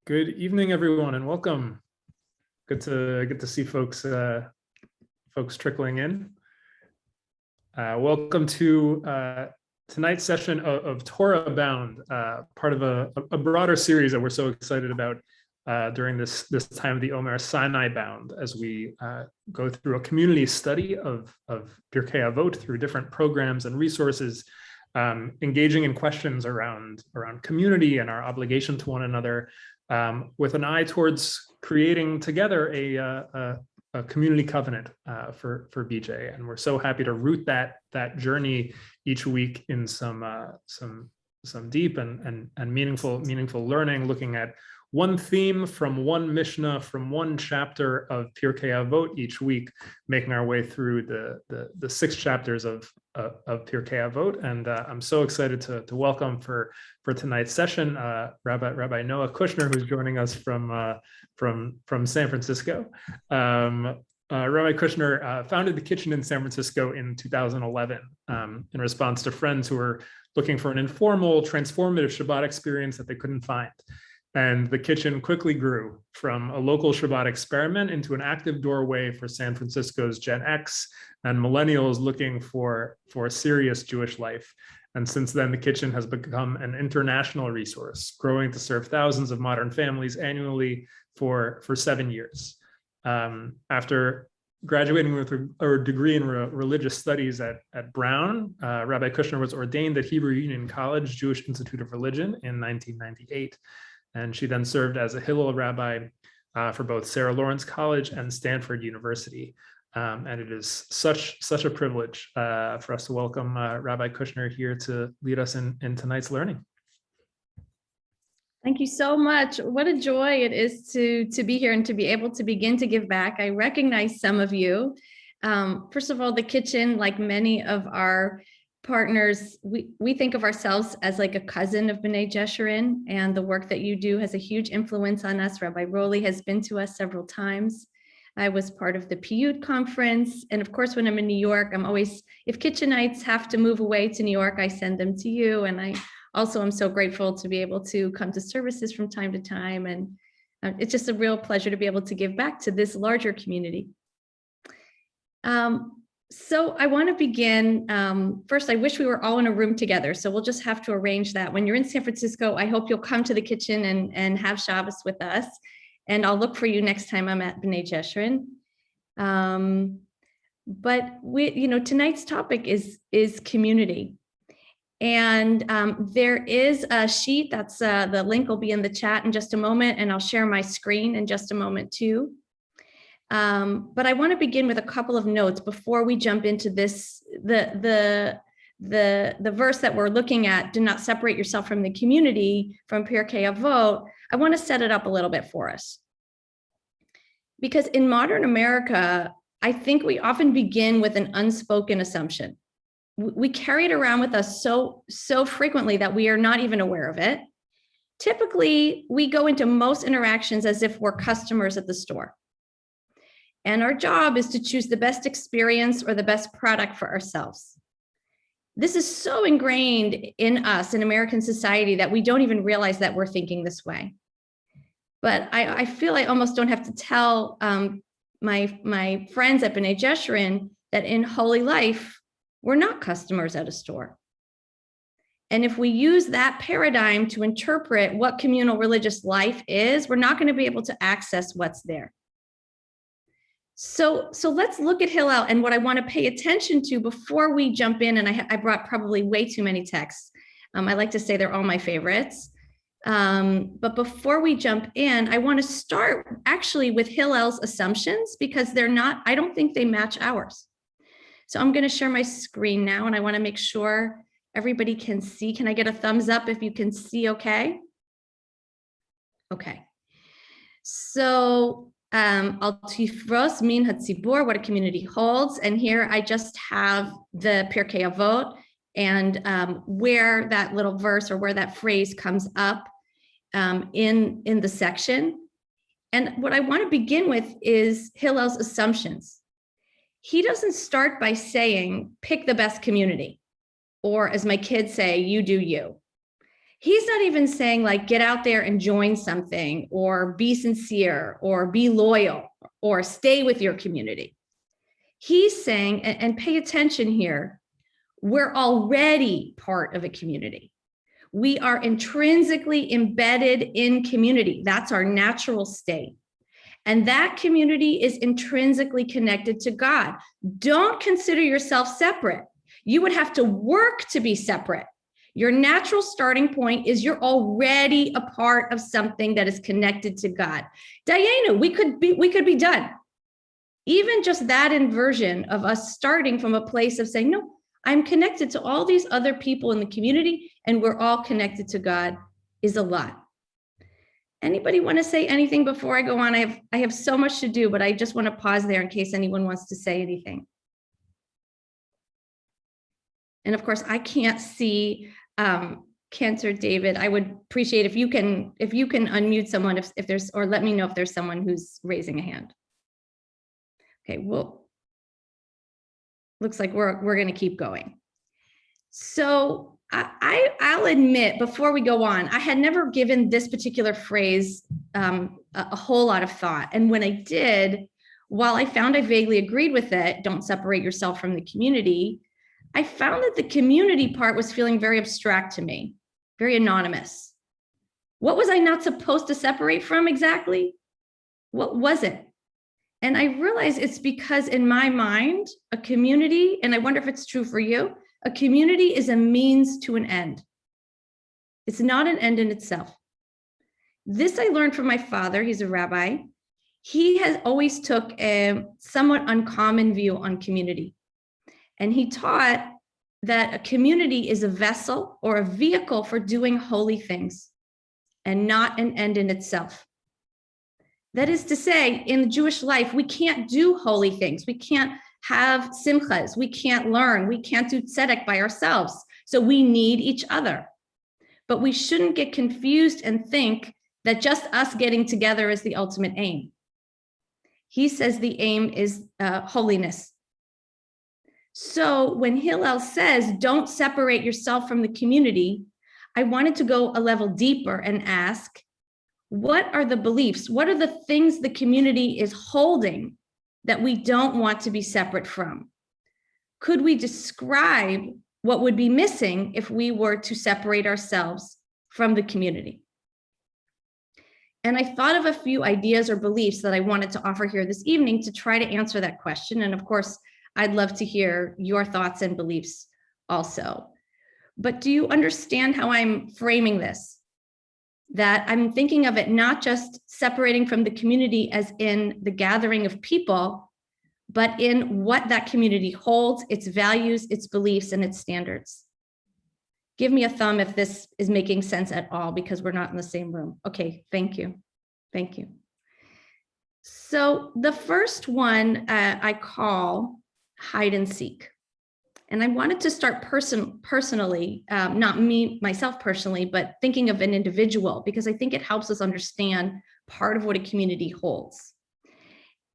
Good evening, everyone, and welcome. Good to see folks trickling in. Welcome to tonight's session of Torah Bound, part of a broader series that we're so excited about during this time of the Omer, Sinai Bound, as we go through a community study of Pirkei Avot through different programs and resources, engaging in questions around community and our obligation to one another, with an eye towards creating together a community covenant for BJ. And we're so happy to root that journey each week in some deep and meaningful learning, looking at one theme from one Mishnah, from one chapter of Pirkei Avot each week, making our way through the 6 chapters of Pirkei Avot. And I'm so excited to welcome for tonight's session Rabbi Noa Kushner, who's joining us from San Francisco. Rabbi Kushner founded the kitchen in San Francisco in 2011 in response to friends who were looking for an informal, transformative Shabbat experience that they couldn't find. And the kitchen quickly grew from a local Shabbat experiment into an active doorway for San Francisco's Gen X and millennials looking for a serious Jewish life. And since then, the kitchen has become an international resource, growing to serve thousands of modern families annually for 7 years. After graduating with a degree in religious studies at Brown, Rabbi Kushner was ordained at Hebrew Union College, Jewish Institute of Religion in 1998. And she then served as a Hillel rabbi for both Sarah Lawrence College and Stanford University. And it is such a privilege for us to welcome Rabbi Kushner here to lead us in tonight's learning. Thank you so much. What a joy it is to be here and to be able to begin to give back. I recognize some of you. First of all, the kitchen, like many of our partners, we think of ourselves as like a cousin of B'nai Jeshurun, and the work that you do has a huge influence on us. Rabbi Roli has been to us several times. I was part of the Piyut conference. And of course, when I'm in New York, I'm always, if kitchenites have to move away to New York, I send them to you. And I also am so grateful to be able to come to services from time to time. And it's just a real pleasure to be able to give back to this larger community. So I want to begin. First, I wish we were all in a room together. So we'll just have to arrange that. When you're in San Francisco, I hope you'll come to the kitchen and have Shabbos with us. And I'll look for you next time I'm at B'nai Jeshurun. But tonight's topic is community. And there is a sheet that's the link will be in the chat in just a moment, and I'll share my screen in just a moment too. But I want to begin with a couple of notes before we jump into this. The verse that we're looking at, do not separate yourself from the community, from Pirkei Avot. I want to set it up a little bit for us. Because in modern America, I think we often begin with an unspoken assumption. We carry it around with us so frequently that we are not even aware of it. Typically, we go into most interactions as if we're customers at the store. And our job is to choose the best experience or the best product for ourselves. This is so ingrained in us, in American society, that we don't even realize that we're thinking this way. But I feel I almost don't have to tell my friends at B'nai Jeshurun that in holy life, we're not customers at a store. And if we use that paradigm to interpret what communal religious life is, we're not going to be able to access what's there. So let's look at Hillel, and what I want to pay attention to before we jump in, and I brought probably way too many texts. I like to say they're all my favorites. But before we jump in, I want to start actually with Hillel's assumptions, because I don't think they match ours. So I'm going to share my screen now, and I want to make sure everybody can see. Can I get a thumbs up if you can see okay? Okay. So Al Tifros Min Hatzibur, what a community holds. And here I just have the Pirkei Avot and where that little verse or where that phrase comes up in the section. And what I want to begin with is Hillel's assumptions. He doesn't start by saying, pick the best community, or as my kids say, you do you. He's not even saying like, get out there and join something or be sincere or be loyal or stay with your community. He's saying, and pay attention here, we're already part of a community. We are intrinsically embedded in community. That's our natural state. And that community is intrinsically connected to God. Don't consider yourself separate. You would have to work to be separate. Your natural starting point is you're already a part of something that is connected to God. Diana, we could be done. Even just that inversion of us starting from a place of saying, no, I'm connected to all these other people in the community and we're all connected to God is a lot. Anybody want to say anything before I go on? I have so much to do, but I just want to pause there in case anyone wants to say anything. And of course, I can't see Kent or David. I would appreciate if you can unmute someone if there's, or let me know if there's someone who's raising a hand. Okay, well, looks like we're going to keep going. So I'll admit, before we go on, I had never given this particular phrase a whole lot of thought. And when I did, while I found I vaguely agreed with it, don't separate yourself from the community, I found that the community part was feeling very abstract to me, very anonymous. What was I not supposed to separate from exactly? What was it? And I realized it's because in my mind, a community, and I wonder if it's true for you, a community is a means to an end. It's not an end in itself. This I learned from my father. He's a rabbi. He has always took a somewhat uncommon view on community. And he taught that a community is a vessel or a vehicle for doing holy things and not an end in itself. That is to say, in the Jewish life, we can't do holy things. We can't have simchas. We can't learn. We can't do tzedek by ourselves. So we need each other. But we shouldn't get confused and think that just us getting together is the ultimate aim. He says the aim is holiness. So when Hillel says, don't separate yourself from the community, I wanted to go a level deeper and ask, what are the beliefs? What are the things the community is holding that we don't want to be separate from? Could we describe what would be missing if we were to separate ourselves from the community? And I thought of a few ideas or beliefs that I wanted to offer here this evening to try to answer that question. And of course, I'd love to hear your thoughts and beliefs also. But do you understand how I'm framing this? That I'm thinking of it not just separating from the community as in the gathering of people, but in what that community holds, its values, its beliefs, and its standards. Give me a thumb if this is making sense at all, because we're not in the same room. Okay, thank you. Thank you. So the first one I call hide and seek. And I wanted to start personally, not myself personally, but thinking of an individual, because I think it helps us understand part of what a community holds.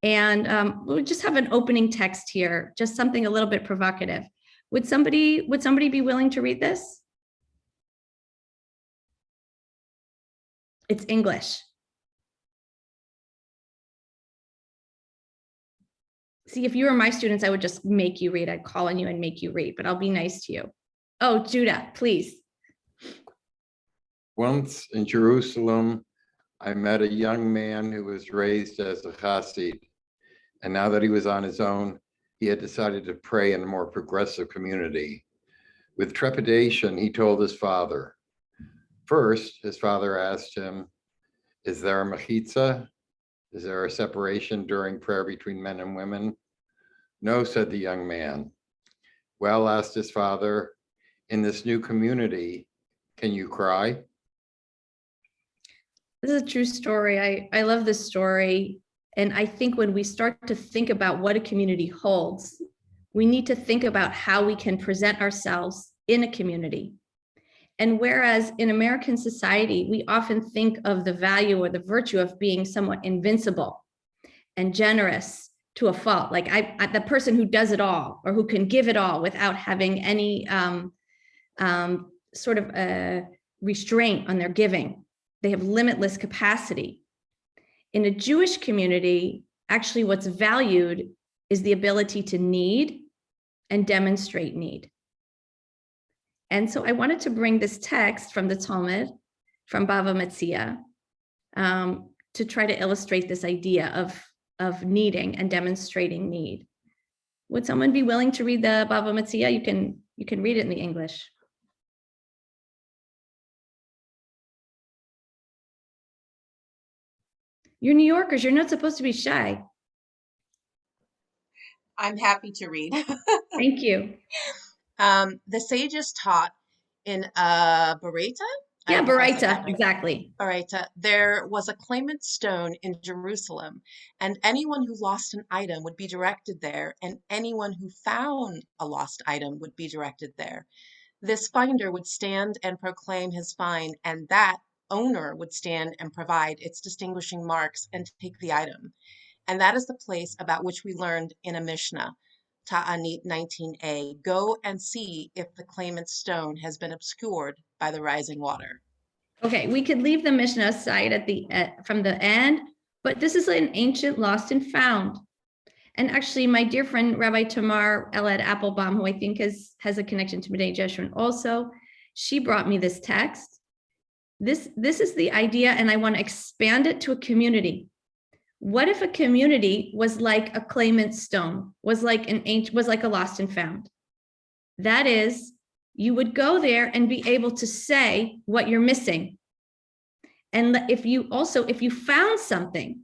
And we'll just have an opening text here, just something a little bit provocative. Would somebody be willing to read this? It's English. See, if you were my students, I would just make you read. I'd call on you and make you read, but I'll be nice to you. Oh, Judah, please. Once in Jerusalem, I met a young man who was raised as a Chassid. And now that he was on his own, he had decided to pray in a more progressive community. With trepidation, he told his father. First, his father asked him, is there a mechitza? Is there a separation during prayer between men and women? No, said the young man. Well, asked his father, in this new community, can you cry? This is a true story. I love this story. And I think when we start to think about what a community holds, we need to think about how we can present ourselves in a community. And whereas in American society, we often think of the value or the virtue of being somewhat invincible and generous to a fault, like the person who does it all or who can give it all without having any sort of restraint on their giving. They have limitless capacity. In a Jewish community, actually what's valued is the ability to need and demonstrate need. And so I wanted to bring this text from the Talmud, from Bava Metzia, to try to illustrate this idea of needing and demonstrating need. Would someone be willing to read the Bava Metzia? You can read it in the English. You're New Yorkers, you're not supposed to be shy. I'm happy to read. Thank you. The sages taught in Beitle. Yeah, Beitle, exactly. Beitle, there was a claimant stone in Jerusalem, and anyone who lost an item would be directed there, and anyone who found a lost item would be directed there. This finder would stand and proclaim his find, and that owner would stand and provide its distinguishing marks and take the item. And that is the place about which we learned in a Mishnah, Ta'anit 19a. Go and see if the claimant's stone has been obscured by the rising water. Okay, we could leave the Mishnah aside at the from the end, but this is an ancient lost and found. And actually, my dear friend Rabbi Tamar Elad Applebaum, who I think has a connection to B'nai Jeshurun also, she brought me this text. This is the idea, and I want to expand it to a community. What if a community was like a claimant stone, was like a lost and found? That is, you would go there and be able to say what you're missing. And if you found something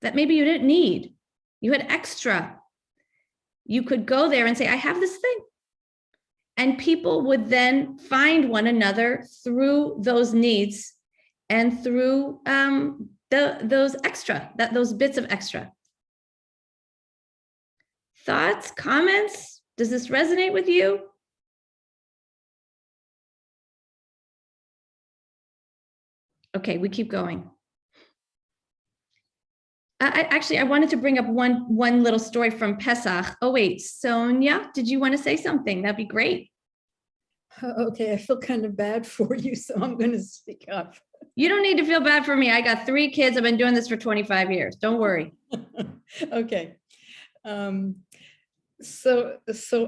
that maybe you didn't need, you had extra, you could go there and say, I have this thing. And people would then find one another through those needs and through those bits of extra. Thoughts, comments? Does this resonate with you? Okay, we keep going. I wanted to bring up one little story from Pesach. Oh wait, Sonia, did you want to say something? That'd be great. Okay, I feel kind of bad for you, so I'm going to speak up. You don't need to feel bad for me. I got 3 kids. I've been doing this for 25 years. Don't worry. Okay. So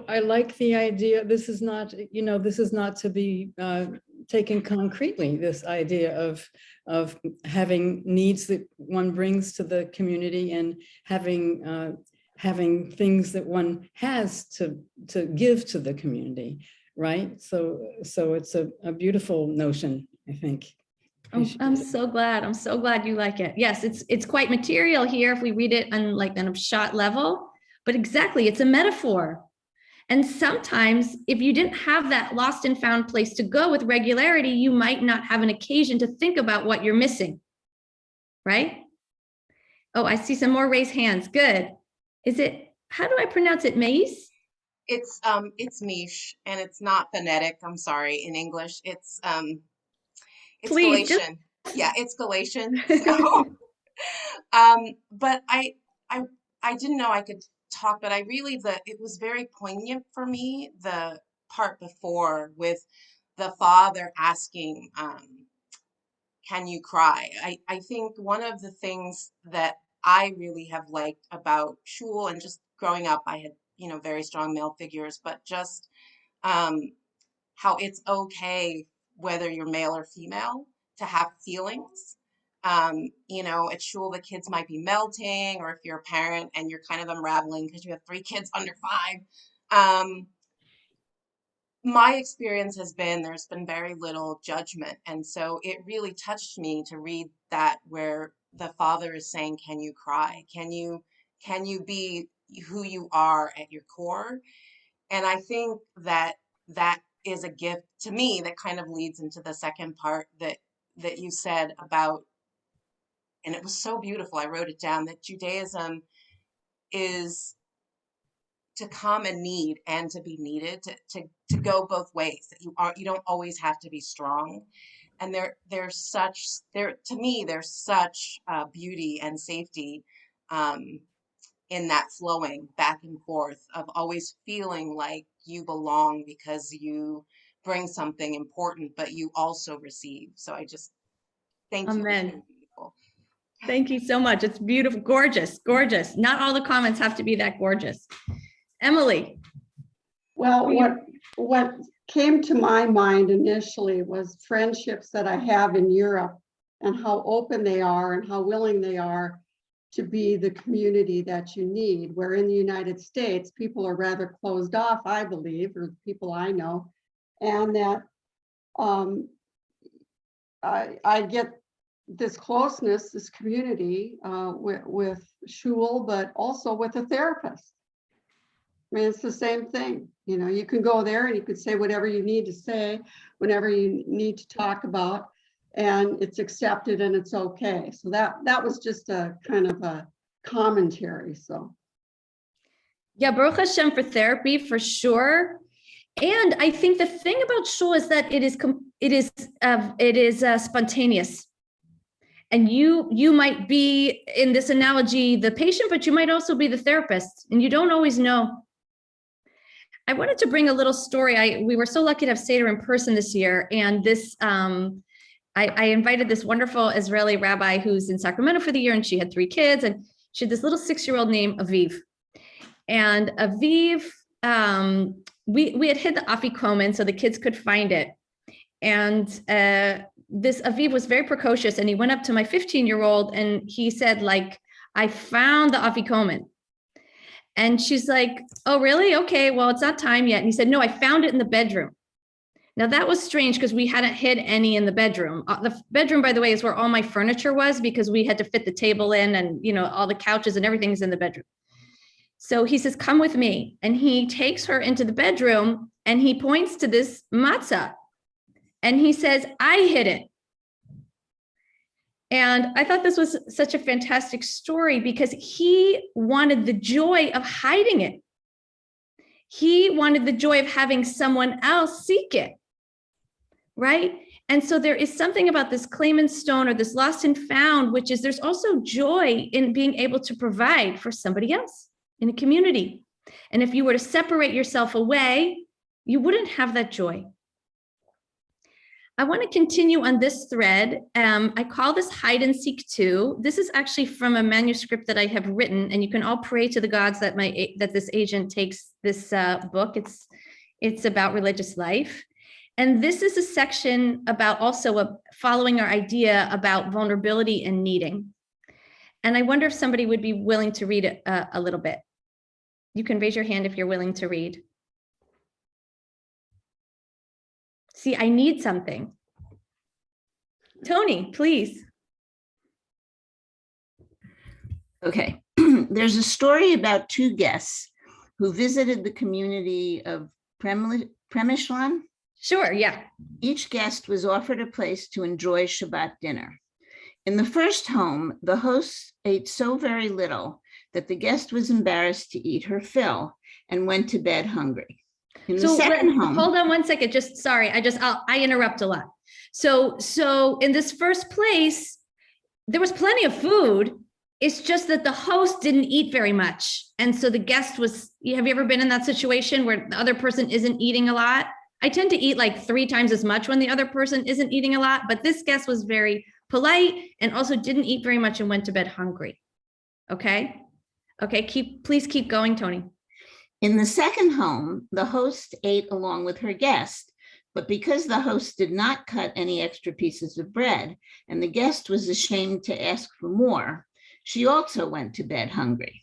I like the idea. This is not to be taken concretely, this idea of having needs that one brings to the community and having things that one has to give to the community, right? So it's a beautiful notion, I think. I'm so glad. I'm so glad you like it. Yes, it's quite material here if we read it on like an shot level, but exactly, it's a metaphor. And sometimes if you didn't have that lost and found place to go with regularity, you might not have an occasion to think about what you're missing, right? Oh, I see some more raised hands. Good. How do I pronounce it, Mace? It's Mish, and it's not phonetic. I'm sorry. In English, it's Please, Galatian. Yeah, it's Galatian. So, but I didn't know I could talk, but it was very poignant for me, the part before with the father asking, can you cry? I think one of the things that I really have liked about shul and just growing up, I had, very strong male figures, but just how it's okay, whether you're male or female, to have feelings. At shul, the kids might be melting, or if you're a parent and you're kind of unraveling because you have 3 kids under 5. My experience has been there's been very little judgment. And so it really touched me to read that where the father is saying, can you cry? Can you be who you are at your core? And I think that is a gift to me that kind of leads into the second part that you said about, and it was so beautiful. I wrote it down, that Judaism is to come and need and to be needed, to go both ways, that you don't always have to be strong. And there's such beauty and safety in that flowing back and forth of always feeling like you belong because you bring something important, but you also receive. So I just thank you. Amen. It's very beautiful. Thank you so much. It's beautiful, gorgeous, gorgeous. Not all the comments have to be that gorgeous. Emily. Well, what came to my mind initially was friendships that I have in Europe and how open they are and how willing they are to be the community that you need. Where in the United States, people are rather closed off, I believe, or people I know, and that I get this closeness, this community with shul, but also with a therapist. I mean, it's the same thing. You know, you can go there and you could say whatever you need to say, whenever you need to talk about, and it's accepted and it's okay. So that was just a kind of a commentary. So Yeah, Baruch Hashem for therapy for sure. And I think the thing about shul is that it is spontaneous. And you might be, in this analogy, the patient, but you might also be the therapist, and you don't always know. I wanted to bring a little story. We were so lucky to have Seder in person this year, and this I invited this wonderful Israeli rabbi who's in Sacramento for the year, and she had 3 kids, and she had this little 6-year-old named Aviv. And Aviv, we had hid the afikomen so the kids could find it. And this Aviv was very precocious, and he went up to my 15-year-old and he said, like, I found the afikomen. And she's like, oh, really? Okay, well, it's not time yet. And he said, no, I found it in the bedroom. Now that was strange because we hadn't hid any in the bedroom. The bedroom, by the way, is where all my furniture was because we had to fit the table in, and, you know, all the couches and everything is in the bedroom. So he says, come with me. And he takes her into the bedroom and he points to this matzah. And he says, I hid it. And I thought this was such a fantastic story because he wanted the joy of hiding it. He wanted the joy of having someone else seek it, right? And so there is something about this claim and stone, or this lost and found, which is there's also joy in being able to provide for somebody else in a community. And if you were to separate yourself away, you wouldn't have that joy. I want to continue on this thread. I call this hide and seek 2. This is actually from a manuscript that I have written, and you can all pray to the gods that this agent takes this book. It's about religious life. And this is a section about also following our idea about vulnerability and needing. And I wonder if somebody would be willing to read it a little bit. You can raise your hand if you're willing to read. See, I need something. Tony, please. Okay. There's a story about 2 guests who visited the community of Premishlan. Sure, yeah. Each guest was offered a place to enjoy Shabbat dinner. In the first home, the host ate so very little that the guest was embarrassed to eat her fill and went to bed hungry. In the second home, hold on one second. Just sorry. I interrupt a lot. So in this first place, there was plenty of food. It's just that the host didn't eat very much. And so the guest was, have you ever been in that situation where the other person isn't eating a lot? I tend to eat like 3 times as much when the other person isn't eating a lot, but this guest was very polite and also didn't eat very much and went to bed hungry. Okay. Please keep going, Tony. In the second home, the host ate along with her guest, but because the host did not cut any extra pieces of bread and the guest was ashamed to ask for more, she also went to bed hungry.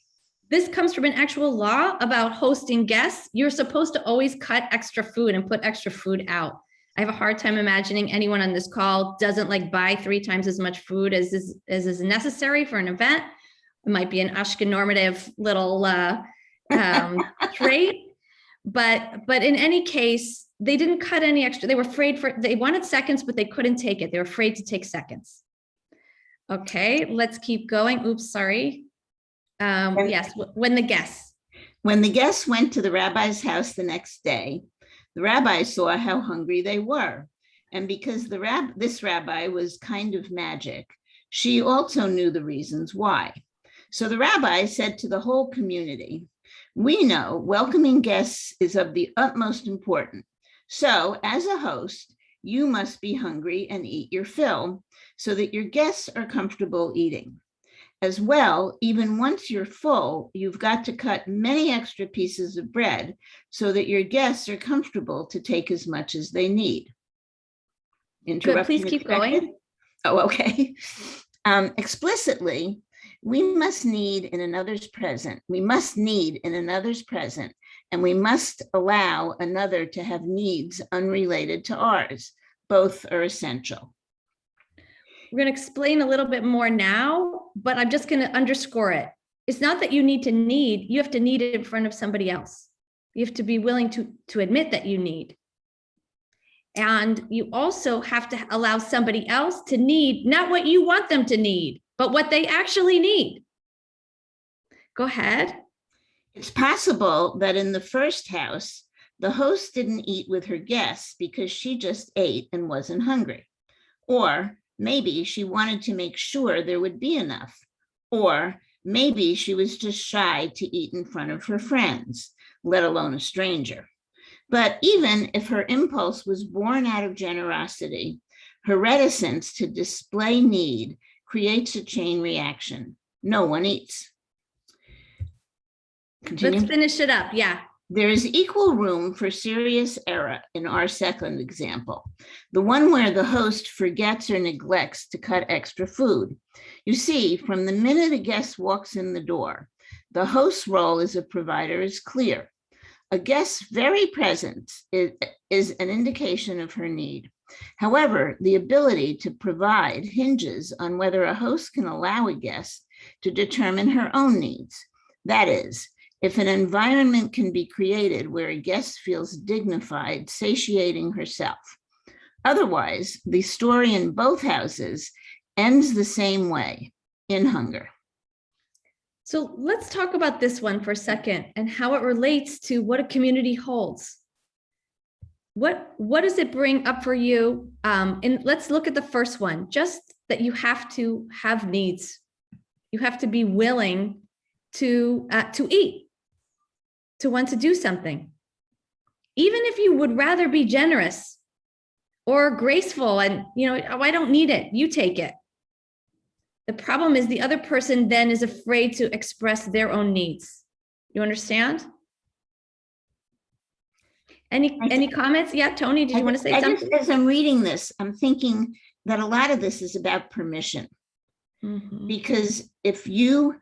This comes from an actual law about hosting guests. You're supposed to always cut extra food and put extra food out. I have a hard time imagining anyone on this call doesn't like buy 3 times as much food as is necessary for an event. It might be an Ashken normative little trait, but in any case, they didn't cut any extra. They were they wanted seconds, but they couldn't take it. They were afraid to take seconds. Okay, let's keep going. Oops, sorry. Yes, when the guests went to the rabbi's house the next day, the rabbi saw how hungry they were. And because this rabbi was kind of magic, she also knew the reasons why. So the rabbi said to the whole community, we know welcoming guests is of the utmost importance. So as a host, you must be hungry and eat your fill so that your guests are comfortable eating. As well, even once you're full, you've got to cut many extra pieces of bread so that your guests are comfortable to take as much as they need. Good, please keep going. Oh, okay. Explicitly, we must need in another's present. We must need in another's present, and we must allow another to have needs unrelated to ours. Both are essential. We're going to explain a little bit more now, but I'm just going to underscore it. It's not that you need to need, you have to need it in front of somebody else. You have to be willing to admit that you need. And you also have to allow somebody else to need, not what you want them to need, but what they actually need. Go ahead. It's possible that in the first house, the host didn't eat with her guests because she just ate and wasn't hungry. Or maybe she wanted to make sure there would be enough. Or maybe she was just shy to eat in front of her friends, let alone a stranger. But even if her impulse was born out of generosity, her reticence to display need creates a chain reaction. No one eats. Continue. Let's finish it up. Yeah. There is equal room for serious error in our second example, the one where the host forgets or neglects to cut extra food. You see, from the minute a guest walks in the door, the host's role as a provider is clear. A guest's very presence is an indication of her need. However, the ability to provide hinges on whether a host can allow a guest to determine her own needs. That is, if an environment can be created where a guest feels dignified, satiating herself. Otherwise, the story in both houses ends the same way, in hunger. So let's talk about this one for a second and how it relates to what a community holds. What does it bring up for you? And let's look at the first one, just that you have to have needs. You have to be willing to eat, to want to do something. Even if you would rather be generous or graceful and, oh, I don't need it, you take it. The problem is the other person then is afraid to express their own needs. You understand? Any comments? Yeah, Tony, did you want to say something? As I'm reading this, I'm thinking that a lot of this is about permission. Mm-hmm. Because if you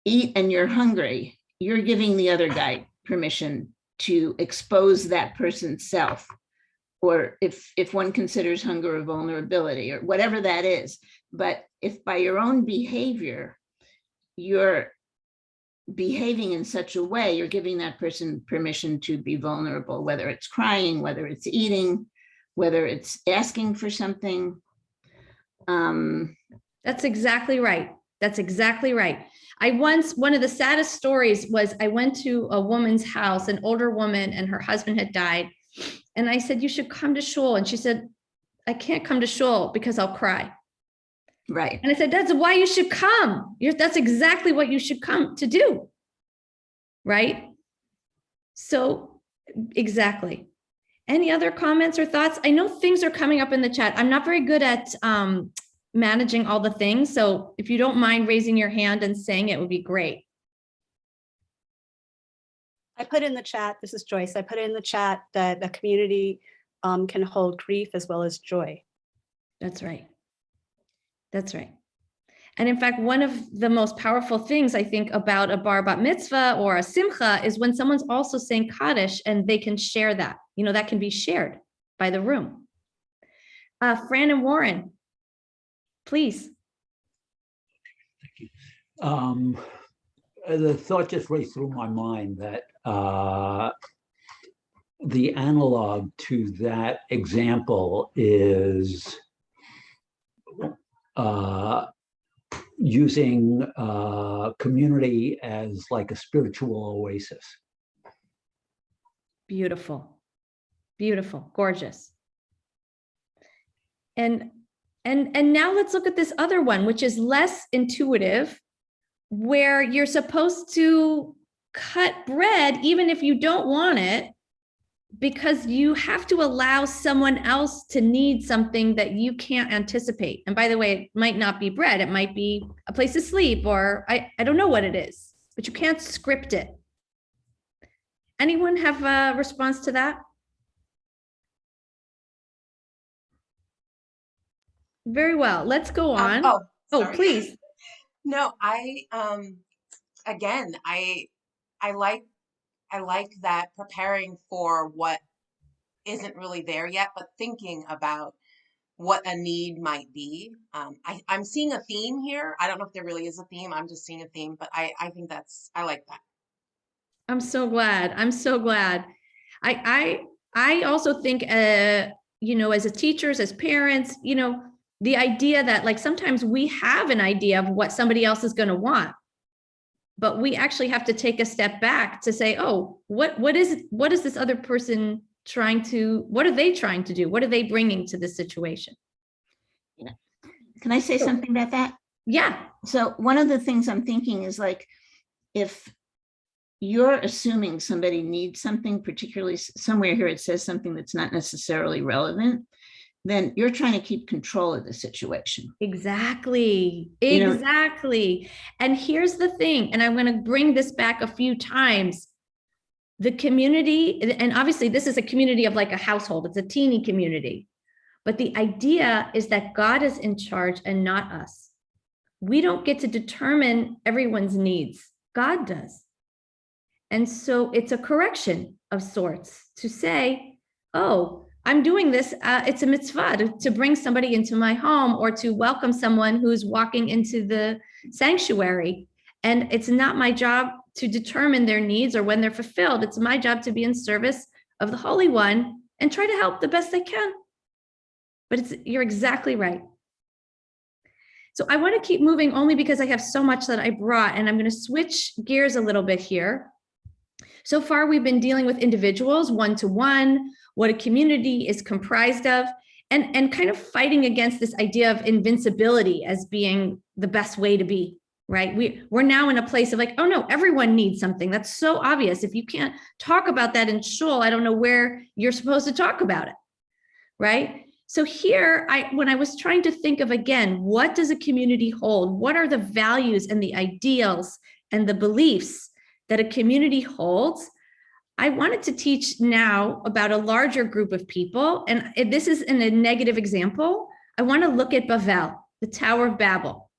eat and you're hungry, you're giving the other guy permission to expose that person's self. Or if one considers hunger a vulnerability or whatever that is. But if by your own behavior, you're behaving in such a way, you're giving that person permission to be vulnerable, whether it's crying, whether it's eating, whether it's asking for something. That's exactly right. That's exactly right. One of the saddest stories was I went to a woman's house, an older woman, and her husband had died. And I said, you should come to shul. And she said, I can't come to shul because I'll cry. Right. And I said, that's why you should come. That's exactly what you should come to do. Right? So exactly. Any other comments or thoughts? I know things are coming up in the chat. I'm not very good at managing all the things. So if you don't mind raising your hand and saying it would be great. I put in the chat, this is Joyce, I put in the chat that a community can hold grief as well as joy. That's right. That's right. And in fact, one of the most powerful things I think about a bar bat mitzvah or a simcha is when someone's also saying Kaddish and they can share that, that can be shared by the room. Fran and Warren, please. Thank you. The thought just raced through my mind that the analog to that example is using community as like a spiritual oasis. Beautiful, beautiful, gorgeous. And now let's look at this other one, which is less intuitive, where you're supposed to cut bread, even if you don't want it, because you have to allow someone else to need something that you can't anticipate. And by the way, it might not be bread, it might be a place to sleep, or I don't know what it is, but you can't script it. Anyone have a response to that? Very well, let's go on. Oh, Oh, sorry. please. No, again, I like that preparing for what isn't really there yet, but thinking about what a need might be. I'm seeing a theme here. I don't know if there really is a theme. I'm just seeing a theme, but I think I like that. I'm so glad. I'm so glad. I also think, you know, as teachers, as parents, you know, the idea that like sometimes we have an idea of what somebody else is going to want, but we actually have to take a step back to say, oh, what is this other person trying to, what are they trying to do? What are they bringing to this situation? Yeah. Can I say something about that? Yeah. So one of the things I'm thinking is like, if you're assuming somebody needs something, particularly somewhere here it says something that's not necessarily relevant, then you're trying to keep control of the situation. Exactly. Exactly. And here's the thing, and I'm going to bring this back a few times. The community, and obviously this is a community of like a household, it's a teeny community, but the idea is that God is in charge and not us. We don't get to determine everyone's needs. God does. And so it's a correction of sorts to say, oh, I'm doing this. It's a mitzvah to bring somebody into my home or to welcome someone who's walking into the sanctuary. And it's not my job to determine their needs or when they're fulfilled. It's my job to be in service of the Holy One and try to help the best I can. But you're exactly right. So I want to keep moving only because I have so much that I brought, and I'm going to switch gears a little bit here. So far, we've been dealing with individuals, one-to-one, what a community is comprised of, and kind of fighting against this idea of invincibility as being the best way to be, right? We're now in a place of like, oh no, everyone needs something. That's so obvious. If you can't talk about that in shul, I don't know where you're supposed to talk about it, right? So here, when I was trying to think of, again, what does a community hold? What are the values and the ideals and the beliefs that a community holds? I wanted to teach now about a larger group of people. And this is in a negative example. I want to look at Bavel, the Tower of Babel,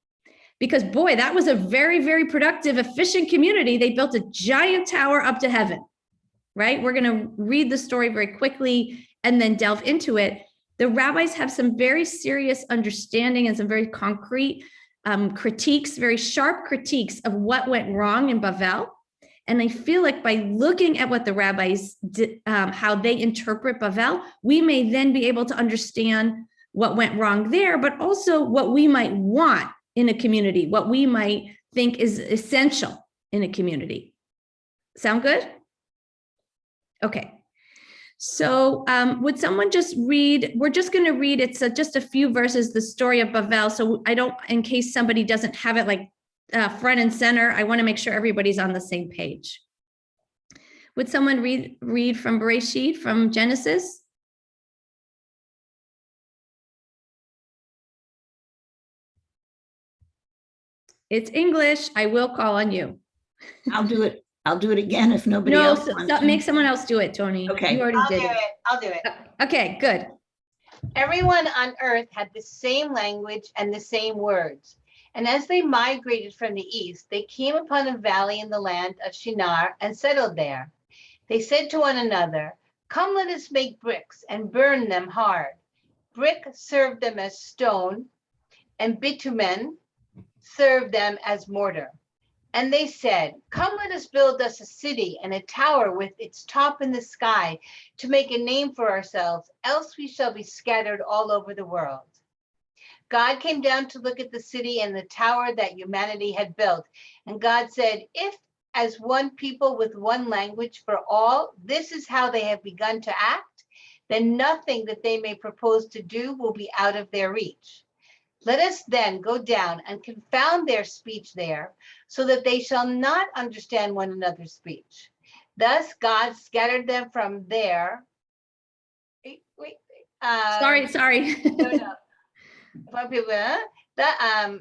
because boy, that was a very, very productive, efficient community. They built a giant tower up to heaven, right? We're going to read the story very quickly and then delve into it. The rabbis have some very serious understanding and some very concrete critiques, very sharp critiques of what went wrong in Bavel. And I feel like by looking at what the rabbis did, how they interpret Bavel, we may then be able to understand what went wrong there, but also what we might want in a community, what we might think is essential in a community. Sound good? Okay. So would someone just read, we're just going to read, it's just a few verses, the story of Bavel. So I don't, in case somebody doesn't have it like front and center, I want to make sure everybody's on the same page. Would someone read from Bereshit, from Genesis? It's English. I will call on you. I'll do it. I'll do it again if nobody else wants to. Make someone else do it, Tony. Okay. You already did it. I'll do it. Okay, good. Everyone on earth had the same language and the same words. And as they migrated from the east, they came upon a valley in the land of Shinar and settled there. They said to one another, "Come, let us make bricks and burn them hard." Brick served them as stone, and bitumen served them as mortar. And they said, "Come, let us build us a city and a tower with its top in the sky to make a name for ourselves, else we shall be scattered all over the world." God came down to look at the city and the tower that humanity had built. And God said, "If as one people with one language for all, this is how they have begun to act, then nothing that they may propose to do will be out of their reach. Let us then go down and confound their speech there, so that they shall not understand one another's speech." Thus God scattered them from there Sorry. No. One people, that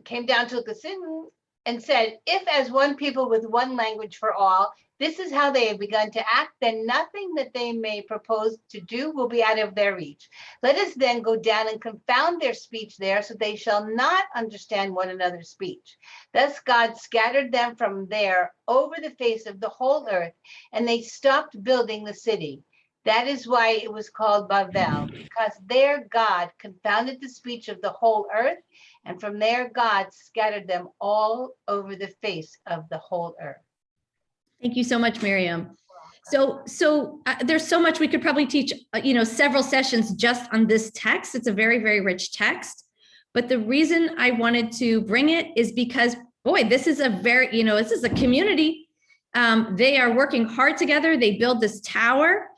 came down to Kassin and said, if as one people with one language for all, this is how they have begun to act, then nothing that they may propose to do will be out of their reach. Let us then go down and confound their speech there, so they shall not understand one another's speech. Thus God scattered them from there over the face of the whole earth, and they stopped building the city. That is why it was called Bavel, because there God confounded the speech of the whole earth, and from there God scattered them all over the face of the whole earth. Thank you so much, Miriam. So there's so much we could probably teach, several sessions just on this text. It's a very, very rich text. But the reason I wanted to bring it is because, boy, this is a very, this is a community. They are working hard together. They build this tower.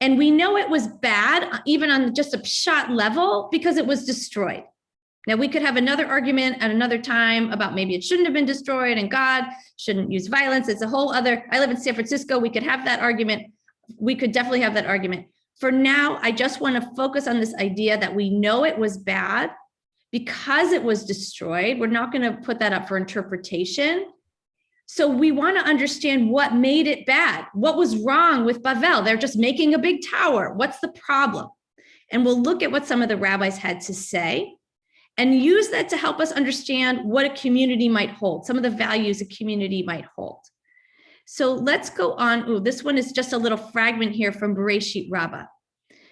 And we know it was bad, even on just a shot level, because it was destroyed. Now, we could have another argument at another time about maybe it shouldn't have been destroyed and God shouldn't use violence. It's a whole other, I live in San Francisco. We could have that argument. We could definitely have that argument. For now, I just want to focus on this idea that we know it was bad because it was destroyed. We're not going to put that up for interpretation. So we want to understand what made it bad. What was wrong with Bavel? They're just making a big tower. What's the problem? And we'll look at what some of the rabbis had to say and use that to help us understand what a community might hold, some of the values a community might hold. So let's go on. Oh, this one is just a little fragment here from Bereshit Rabbah.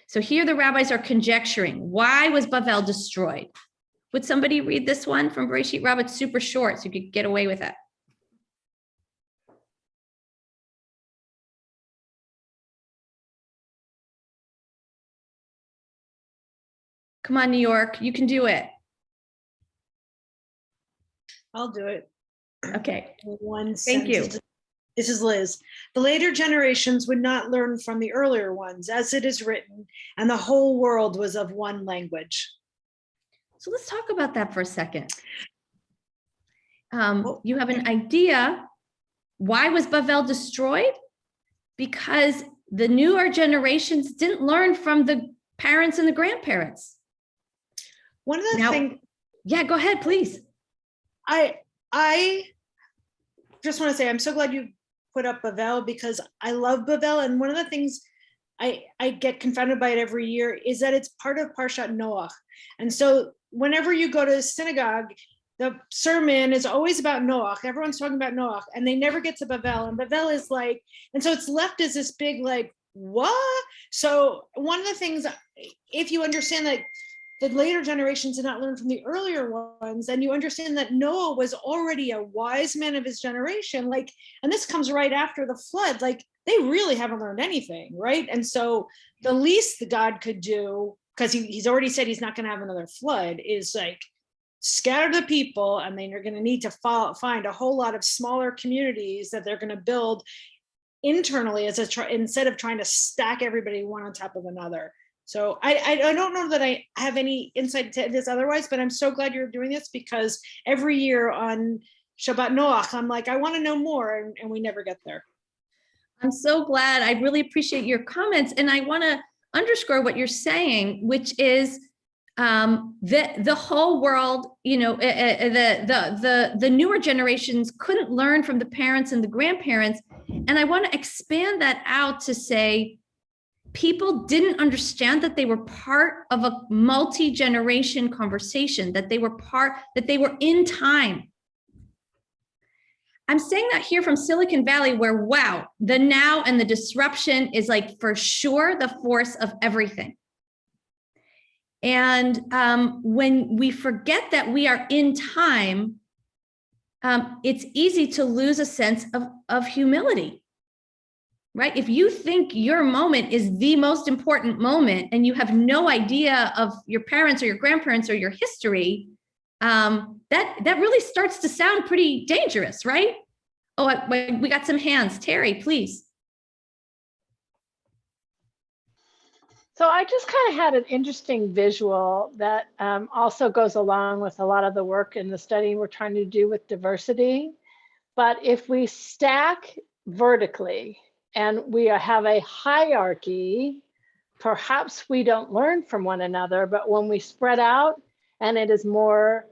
So here the rabbis are conjecturing, why was Bavel destroyed? Would somebody read this one from Bereshit Rabbah? It's super short, so you could get away with it. Come on, New York, you can do it. I'll do it. Okay. One Thank you. This is Liz. The later generations would not learn from the earlier ones, as it is written, and the whole world was of one language. So let's talk about that for a second. You have an idea. Why was Bavel destroyed? Because the newer generations didn't learn from the parents and the grandparents. One of the things. Yeah, go ahead, please. I just want to say, I'm so glad you put up Bavel because I love Bavel. And one of the things I get confounded by it every year is that it's part of Parshat Noach. And so whenever you go to synagogue, the sermon is always about Noach. Everyone's talking about Noach and they never get to Bavel. And Bavel is like, and so it's left as this big, like, what? So one of the things, if you understand that the later generations did not learn from the earlier ones, and you understand that Noah was already a wise man of his generation, like, and this comes right after the flood, like they really haven't learned anything, right? And so the least that God could do, because he's already said he's not going to have another flood, is like scatter the people, and then you're going to need to find a whole lot of smaller communities that they're going to build internally instead of trying to stack everybody one on top of another. So I don't know that I have any insight to this otherwise, but I'm so glad you're doing this because every year on Shabbat Noach, I'm like, I want to know more, and we never get there. I'm so glad. I really appreciate your comments, and I want to underscore what you're saying, which is the whole world. The newer generations couldn't learn from the parents and the grandparents, and I want to expand that out to say, people didn't understand that they were part of a multi-generation conversation, that they were in time. I'm saying that here from Silicon Valley where, wow, the now and the disruption is like for sure the force of everything. And when we forget that we are in time, it's easy to lose a sense of humility. Right? If you think your moment is the most important moment and you have no idea of your parents or your grandparents or your history, that really starts to sound pretty dangerous, right? Oh, we got some hands. Terry, please. So I just kind of had an interesting visual that also goes along with a lot of the work and the study we're trying to do with diversity. But if we stack vertically, and we have a hierarchy, perhaps we don't learn from one another, but when we spread out and it is more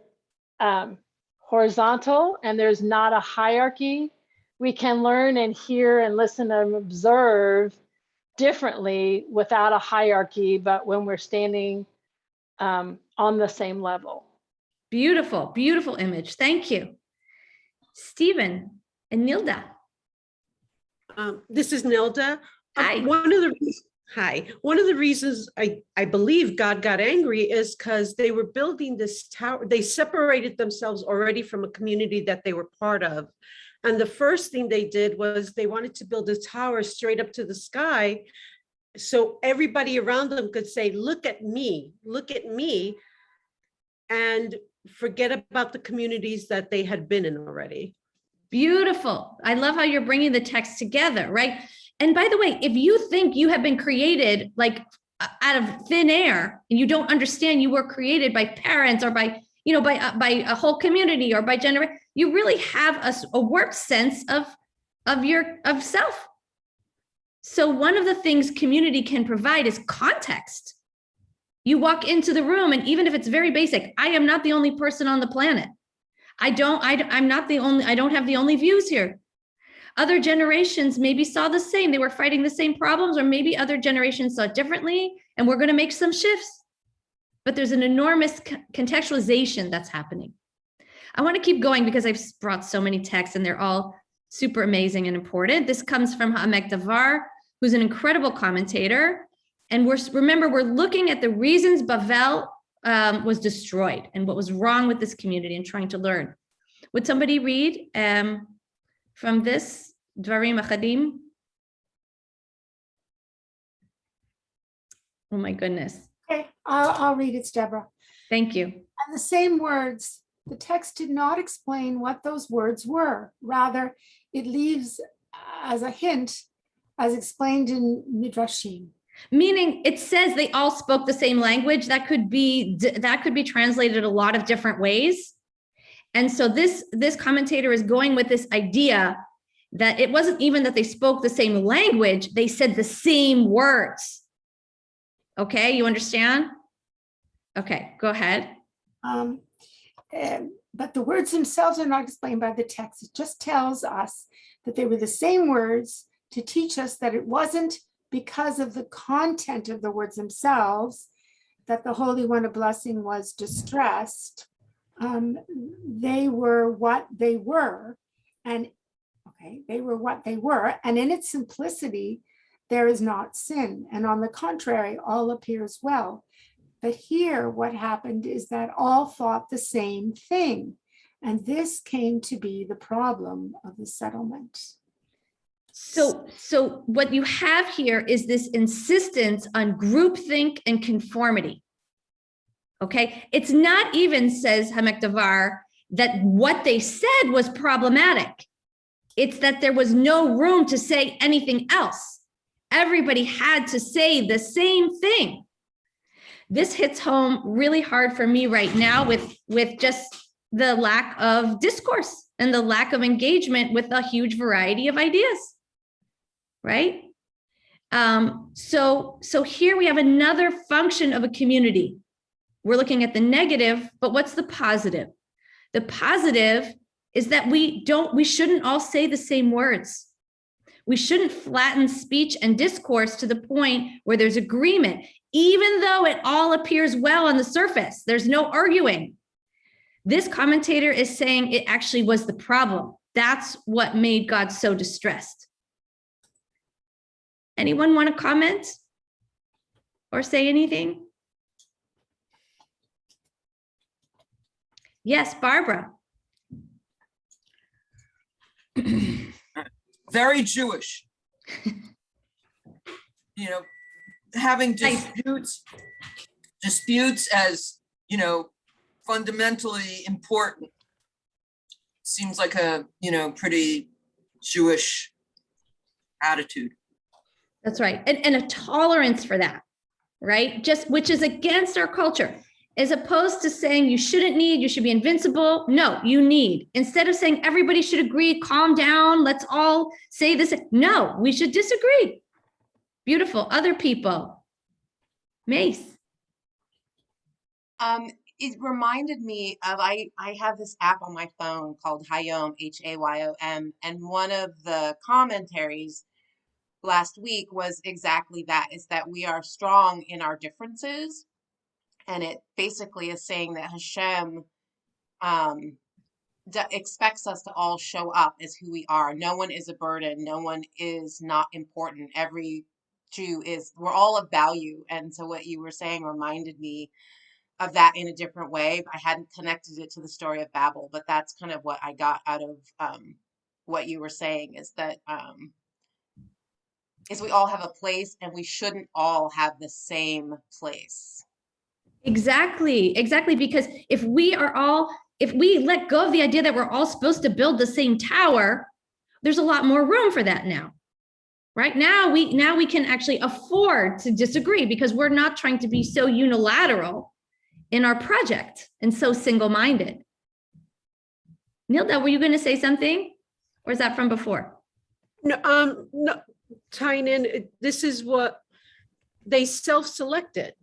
horizontal and there's not a hierarchy, we can learn and hear and listen and observe differently without a hierarchy, but when we're standing on the same level. Beautiful, beautiful image. Thank you. Stephen and Nilda. This is Nilda. Hi. One of the reasons I believe God got angry is because they were building this tower. They separated themselves already from a community that they were part of. And the first thing they did was they wanted to build a tower straight up to the sky so everybody around them could say, look at me, and forget about the communities that they had been in already. Beautiful. I love how you're bringing the text together, right? And by the way, if you think you have been created like out of thin air and you don't understand you were created by parents or by, you know, by a whole community or by generation, you really have a warped sense of self. So one of the things community can provide is context. You walk into the room, and even if it's very basic, I am not the only person on the planet. I don't have the only views here. Other generations maybe saw the same. They were fighting the same problems, or maybe other generations saw it differently, and we're going to make some shifts. But there's an enormous contextualization that's happening. I want to keep going because I've brought so many texts, and they're all super amazing and important. This comes from Ha'amek Davar, who's an incredible commentator. And remember, we're looking at the reasons Bavel was destroyed and what was wrong with this community and trying to learn. Would somebody read from this, Dvarim Achadim? Oh my goodness. Okay, I'll read it, Deborah. Thank you. And the same words, the text did not explain what those words were. Rather, it leaves as a hint, as explained in Midrashim. Meaning it says they all spoke the same language. That could be translated a lot of different ways. And so this commentator is going with this idea that it wasn't even that they spoke the same language, they said the same words. Okay, you understand? Okay, go ahead. But the words themselves are not explained by the text. It just tells us that they were the same words to teach us that it wasn't because of the content of the words themselves that the Holy One of Blessing was distressed. They were what they were, and they were what they were, and in its simplicity, there is not sin, and on the contrary, all appears well. But here, what happened is that all thought the same thing, and this came to be the problem of the settlement. So what you have here is this insistence on groupthink and conformity. Okay, it's not even, says Ha'amek Davar, that what they said was problematic. It's that there was no room to say anything else. Everybody had to say the same thing. This hits home really hard for me right now with just the lack of discourse and the lack of engagement with a huge variety of ideas. Right? So here we have another function of a community. We're looking at the negative, but what's the positive? The positive is that we shouldn't all say the same words. We shouldn't flatten speech and discourse to the point where there's agreement, even though it all appears well on the surface. There's no arguing. This commentator is saying it actually was the problem. That's what made God so distressed. Anyone want to comment or say anything? Yes, Barbara. Very Jewish. You know, having disputes as, you know, fundamentally important seems like a, you know, pretty Jewish attitude. That's right. And a tolerance for that, right? Which is against our culture. as opposed to saying you shouldn't need, you should be invincible. No, you need. Instead of saying everybody should agree, calm down, let's all say this. No, we should disagree. Beautiful. Other people. Mace. It reminded me of, I have this app on my phone called Hayom, Hayom, and one of the commentaries last week was exactly that, is that we are strong in our differences. And it basically is saying that Hashem expects us to all show up as who we are. No one is a burden. No one is not important. Every Jew is, we're all of value. And so what you were saying reminded me of that in a different way. I hadn't connected it to the story of Bavel, but that's kind of what I got out of what you were saying, is that is we all have a place and we shouldn't all have the same place. Exactly, because if we let go of the idea that we're all supposed to build the same tower, there's a lot more room for that now. Right now, we can actually afford to disagree because we're not trying to be so unilateral in our project and so single-minded. Nilda, were you going to say something, or is that from before? No, tying in, this is what they self-selected.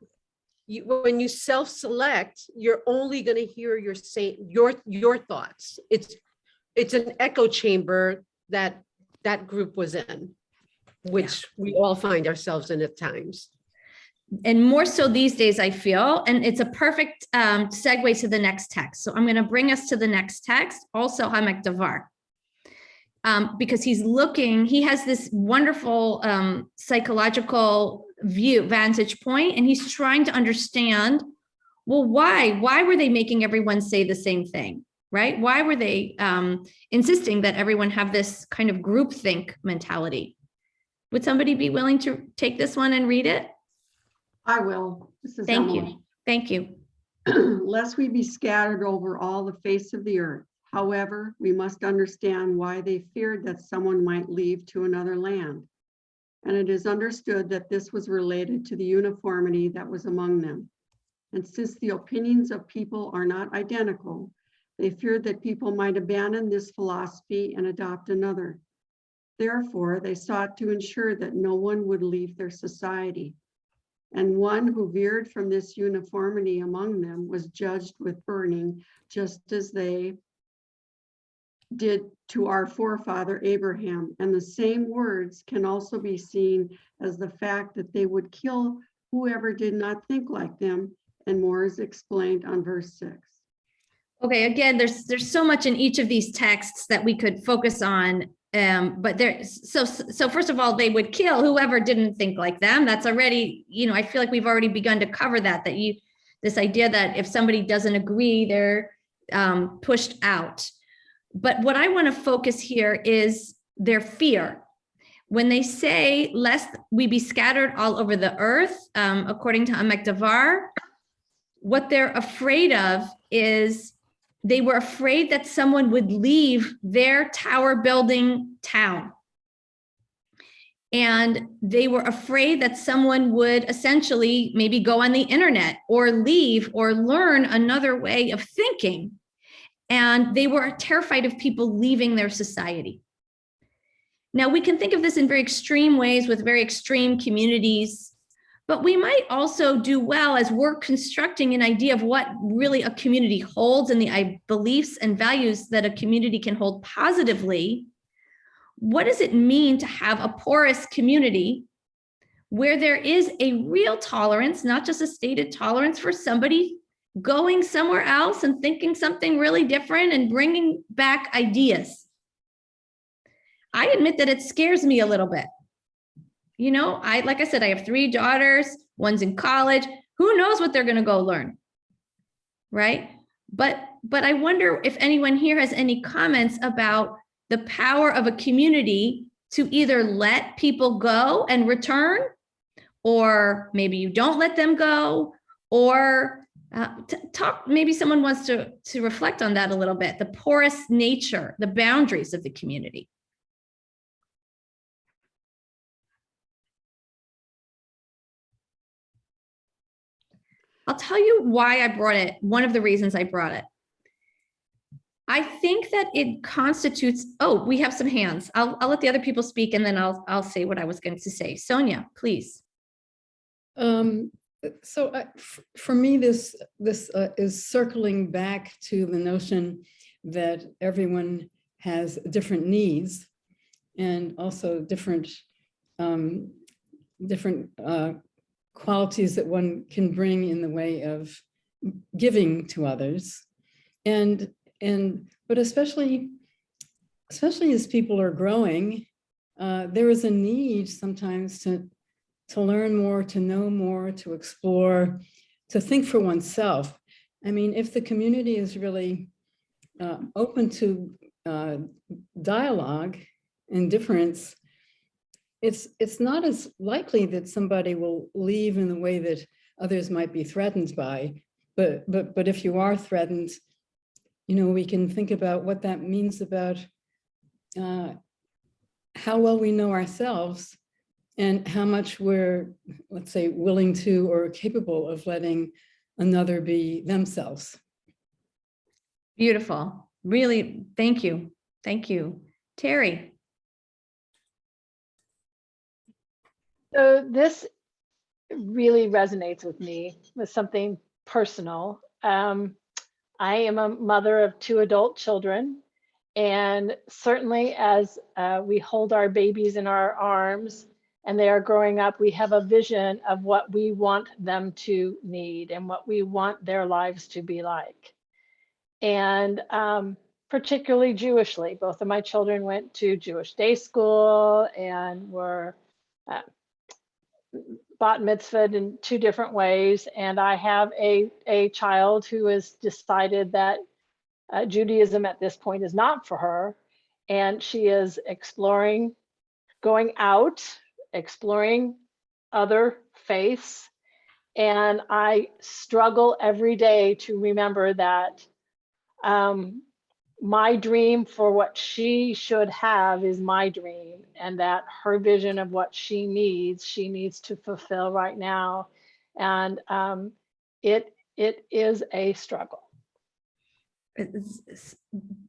When you self-select, you're only going to hear your thoughts. It's an echo chamber that group was in, which we all find ourselves in at times. And more so these days, I feel, and it's a perfect segue to the next text. So I'm going to bring us to the next text, also Hamek Davar, because he has this wonderful psychological vantage point, and he's trying to understand, well, why were they making everyone say the same thing, right? Why were they insisting that everyone have this kind of groupthink mentality? Would somebody be willing to take this one and read it? I will. This is Thank Emily. you. Thank you. Lest we be scattered over all the face of the earth. However, we must understand why they feared that someone might leave to another land. And it is understood that this was related to the uniformity that was among them. And since the opinions of people are not identical, they feared that people might abandon this philosophy and adopt another. Therefore, they sought to ensure that no one would leave their society. And one who veered from this uniformity among them was judged with burning, just as they did to our forefather Abraham. And the same words can also be seen as the fact that they would kill whoever did not think like them, and more is explained on verse 6. Okay, again, there's so much in each of these texts that we could focus on. But so first of all, they would kill whoever didn't think like them. That's already, I feel like we've already begun to cover that this idea that if somebody doesn't agree, they're pushed out. But what I want to focus here is their fear. When they say, lest we be scattered all over the earth, according to Hamek Davar, what they're afraid of is they were afraid that someone would leave their tower building town. And they were afraid that someone would essentially maybe go on the internet or leave or learn another way of thinking. And they were terrified of people leaving their society. Now, we can think of this in very extreme ways with very extreme communities, but we might also do well as we're constructing an idea of what really a community holds and the beliefs and values that a community can hold positively. What does it mean to have a porous community where there is a real tolerance, not just a stated tolerance for somebody going somewhere else and thinking something really different and bringing back ideas? I admit that it scares me a little bit. Like I said, I have 3 daughters, one's in college. Who knows what they're going to go learn, right? But I wonder if anyone here has any comments about the power of a community to either let people go and return, or maybe you don't let them go, or talk. Maybe someone wants to reflect on that a little bit, the porous nature, the boundaries of the community. I'll tell you why I brought it. One of the reasons I brought it. I think that it constitutes, oh, we have some hands. I'll let the other people speak and then I'll say what I was going to say. Sonia, please. For me, this is circling back to the notion that everyone has different needs and also different qualities that one can bring in the way of giving to others. But especially as people are growing, there is a need sometimes to learn more, to know more, to explore, to think for oneself. I mean, if the community is really open to dialogue and difference, it's not as likely that somebody will leave in the way that others might be threatened by. But if you are threatened, you know, we can think about what that means about how well we know ourselves and how much we're, let's say, willing to or capable of letting another be themselves. Beautiful. Really, thank you. Thank you. Terry. So this really resonates with me, with something personal. I am a mother of 2 adult children, and certainly as we hold our babies in our arms and they are growing up, we have a vision of what we want them to need and what we want their lives to be like. And particularly Jewishly, both of my children went to Jewish day school and were bat mitzvahed in 2 different ways. And I have a child who has decided that Judaism at this point is not for her. And she is exploring, going out, exploring other faiths. And I struggle every day to remember that my dream for what she should have is my dream, and that her vision of what she needs to fulfill right now. And it is a struggle.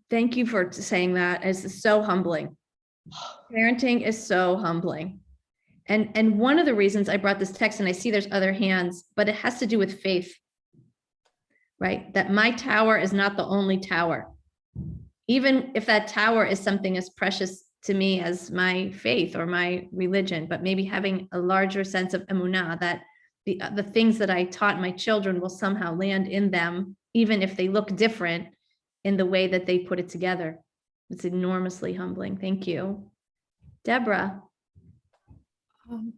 Thank you for saying that. It's so humbling. Parenting is so humbling. And one of the reasons I brought this text, and I see there's other hands, but it has to do with faith, right? That my tower is not the only tower. Even if that tower is something as precious to me as my faith or my religion, but maybe having a larger sense of emunah, that the things that I taught my children will somehow land in them, even if they look different in the way that they put it together. It's enormously humbling. Thank you. Deborah. I'm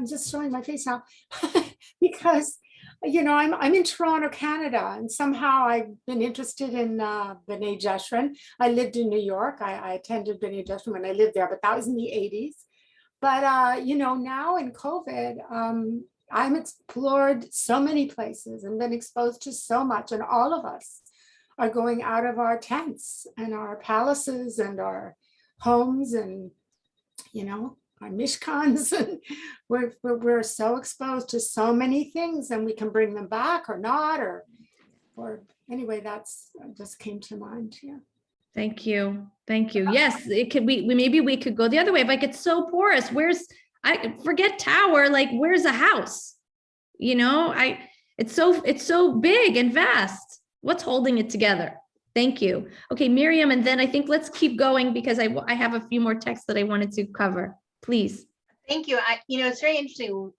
just showing my face now because, you know, I'm in Toronto, Canada, and somehow I've been interested in B'nai Jeshurun. I lived in New York. I attended B'nai Jeshurun when I lived there, but that was in the 80s. But, you know, now in COVID, I'm explored so many places and been exposed to so much, and all of us are going out of our tents and our palaces and our homes and, you know, our mishkans, and we're so exposed to so many things, and we can bring them back or not, or anyway, that's just came to mind. Yeah. Thank you. Thank you. Yes, it could. Maybe we could go the other way. Like, it's so porous. I forget tower. Like, where's a house? You know, it's so big and vast. What's holding it together? Thank you. Okay, Miriam, and then I think let's keep going because I have a few more texts that I wanted to cover. Please. Thank you. You know, it's very interesting.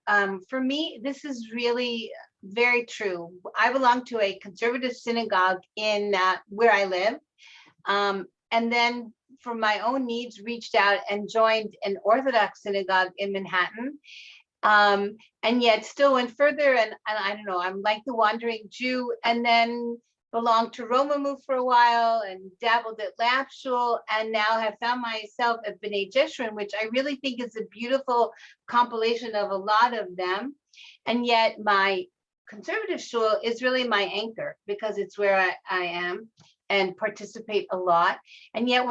For me, this is really very true. I belong to a conservative synagogue in where I live. And then for my own needs, reached out and joined an Orthodox synagogue in Manhattan. And yet still went further. And I don't know, I'm like the wandering Jew, and then belonged to Roma Move for a while and dabbled at Lap Shul, and now have found myself at B'nai Jeshurun, which I really think is a beautiful compilation of a lot of them. And yet my conservative shul is really my anchor because it's where I am. and participate a lot. And yet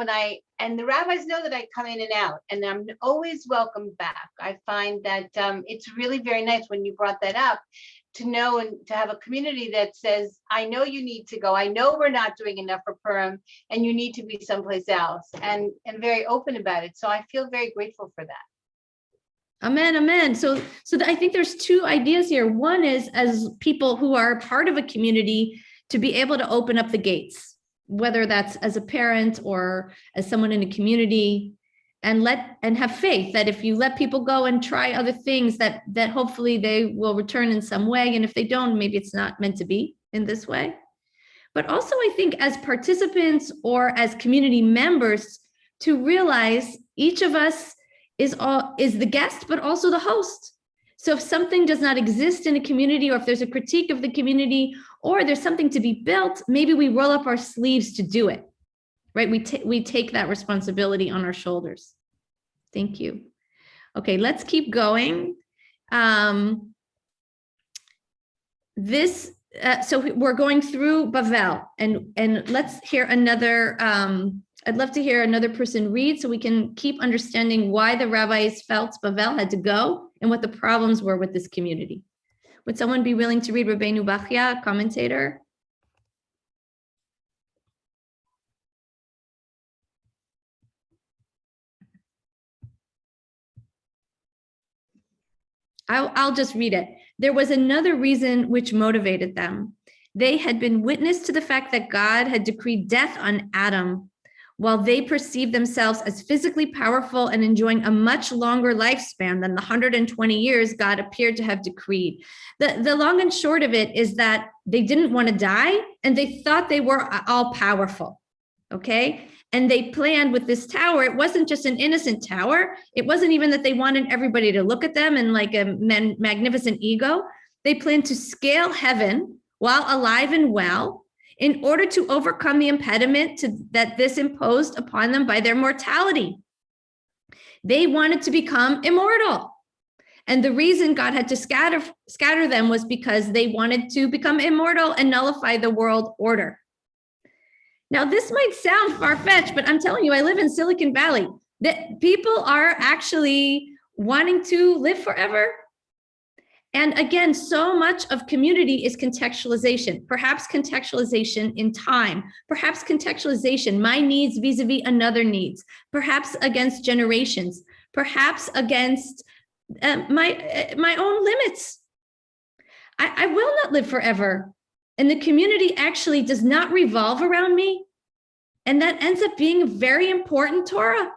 and the rabbis know that I come in and out, and I'm always welcome back. I find that it's really very nice when you brought that up, to know and to have a community that says, I know you need to go. I know we're not doing enough for Purim and you need to be someplace else, and very open about it. So I feel very grateful for that. Amen, amen. So I think there's two ideas here. One is, as people who are part of a community, to be able to open up the gates, whether that's as a parent or as someone in a community, and have faith that if you let people go and try other things, that hopefully they will return in some way. And if they don't, maybe it's not meant to be in this way. But also, I think as participants or as community members, to realize each of us is the guest, but also the host. So if something does not exist in a community, or if there's a critique of the community, or there's something to be built, maybe we roll up our sleeves to do it. Right? We take that responsibility on our shoulders. Thank you. Okay, let's keep going. So we're going through Bavel, and let's hear another, I'd love to hear another person read so we can keep understanding why the rabbis felt Bavel had to go and what the problems were with this community. Would someone be willing to read Rabbeinu Bachya, commentator? I'll just read it. There was another reason which motivated them. They had been witness to the fact that God had decreed death on Adam, while they perceived themselves as physically powerful and enjoying a much longer lifespan than the 120 years God appeared to have decreed. The long and short of it is that they didn't want to die, and they thought they were all powerful, okay? And they planned with this tower. It wasn't just an innocent tower. It wasn't even that they wanted everybody to look at them in like a magnificent ego. They planned to scale heaven while alive and well in order to overcome the impediment that this imposed upon them by their mortality. They wanted to become immortal. And the reason God had to scatter them was because they wanted to become immortal and nullify the world order. Now, this might sound far-fetched, but I'm telling you, I live in Silicon Valley, that people are actually wanting to live forever. And again, so much of community is contextualization, perhaps contextualization in time, perhaps contextualization, my needs vis-a-vis another needs, perhaps against generations, perhaps against my own limits. I will not live forever. And the community actually does not revolve around me. And that ends up being a very important Torah.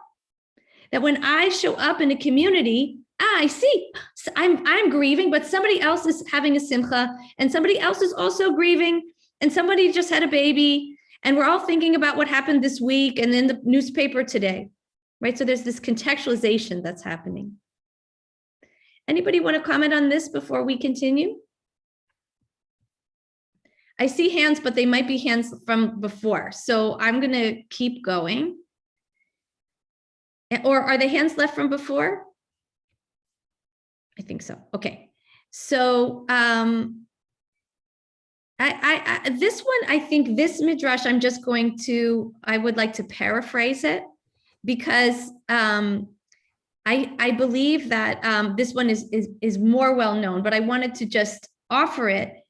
That when I show up in a community, I see I'm grieving, but somebody else is having a simcha, and somebody else is also grieving, and somebody just had a baby, and we're all thinking about what happened this week and in the newspaper today, right? So there's this contextualization that's happening. Anybody want to comment on this before we continue? I see hands, but they might be hands from before. So I'm going to keep going. Or are the hands left from before? I think so. Okay. So this one, I think this Midrash, I would like to paraphrase it, because I believe that this one is more well known, but I wanted to just offer it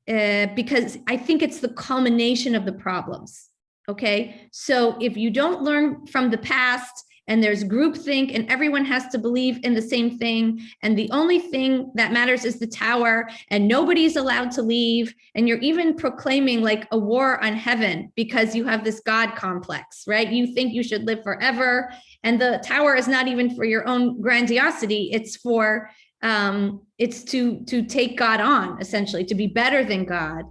because I think it's the culmination of the problems. Okay, so if you don't learn from the past, and there's groupthink, and everyone has to believe in the same thing, and the only thing that matters is the tower, and nobody's allowed to leave, and you're even proclaiming like a war on heaven because you have this God complex, right? You think you should live forever, and the tower is not even for your own grandiosity. It's for it's to take God on, essentially, to be better than God.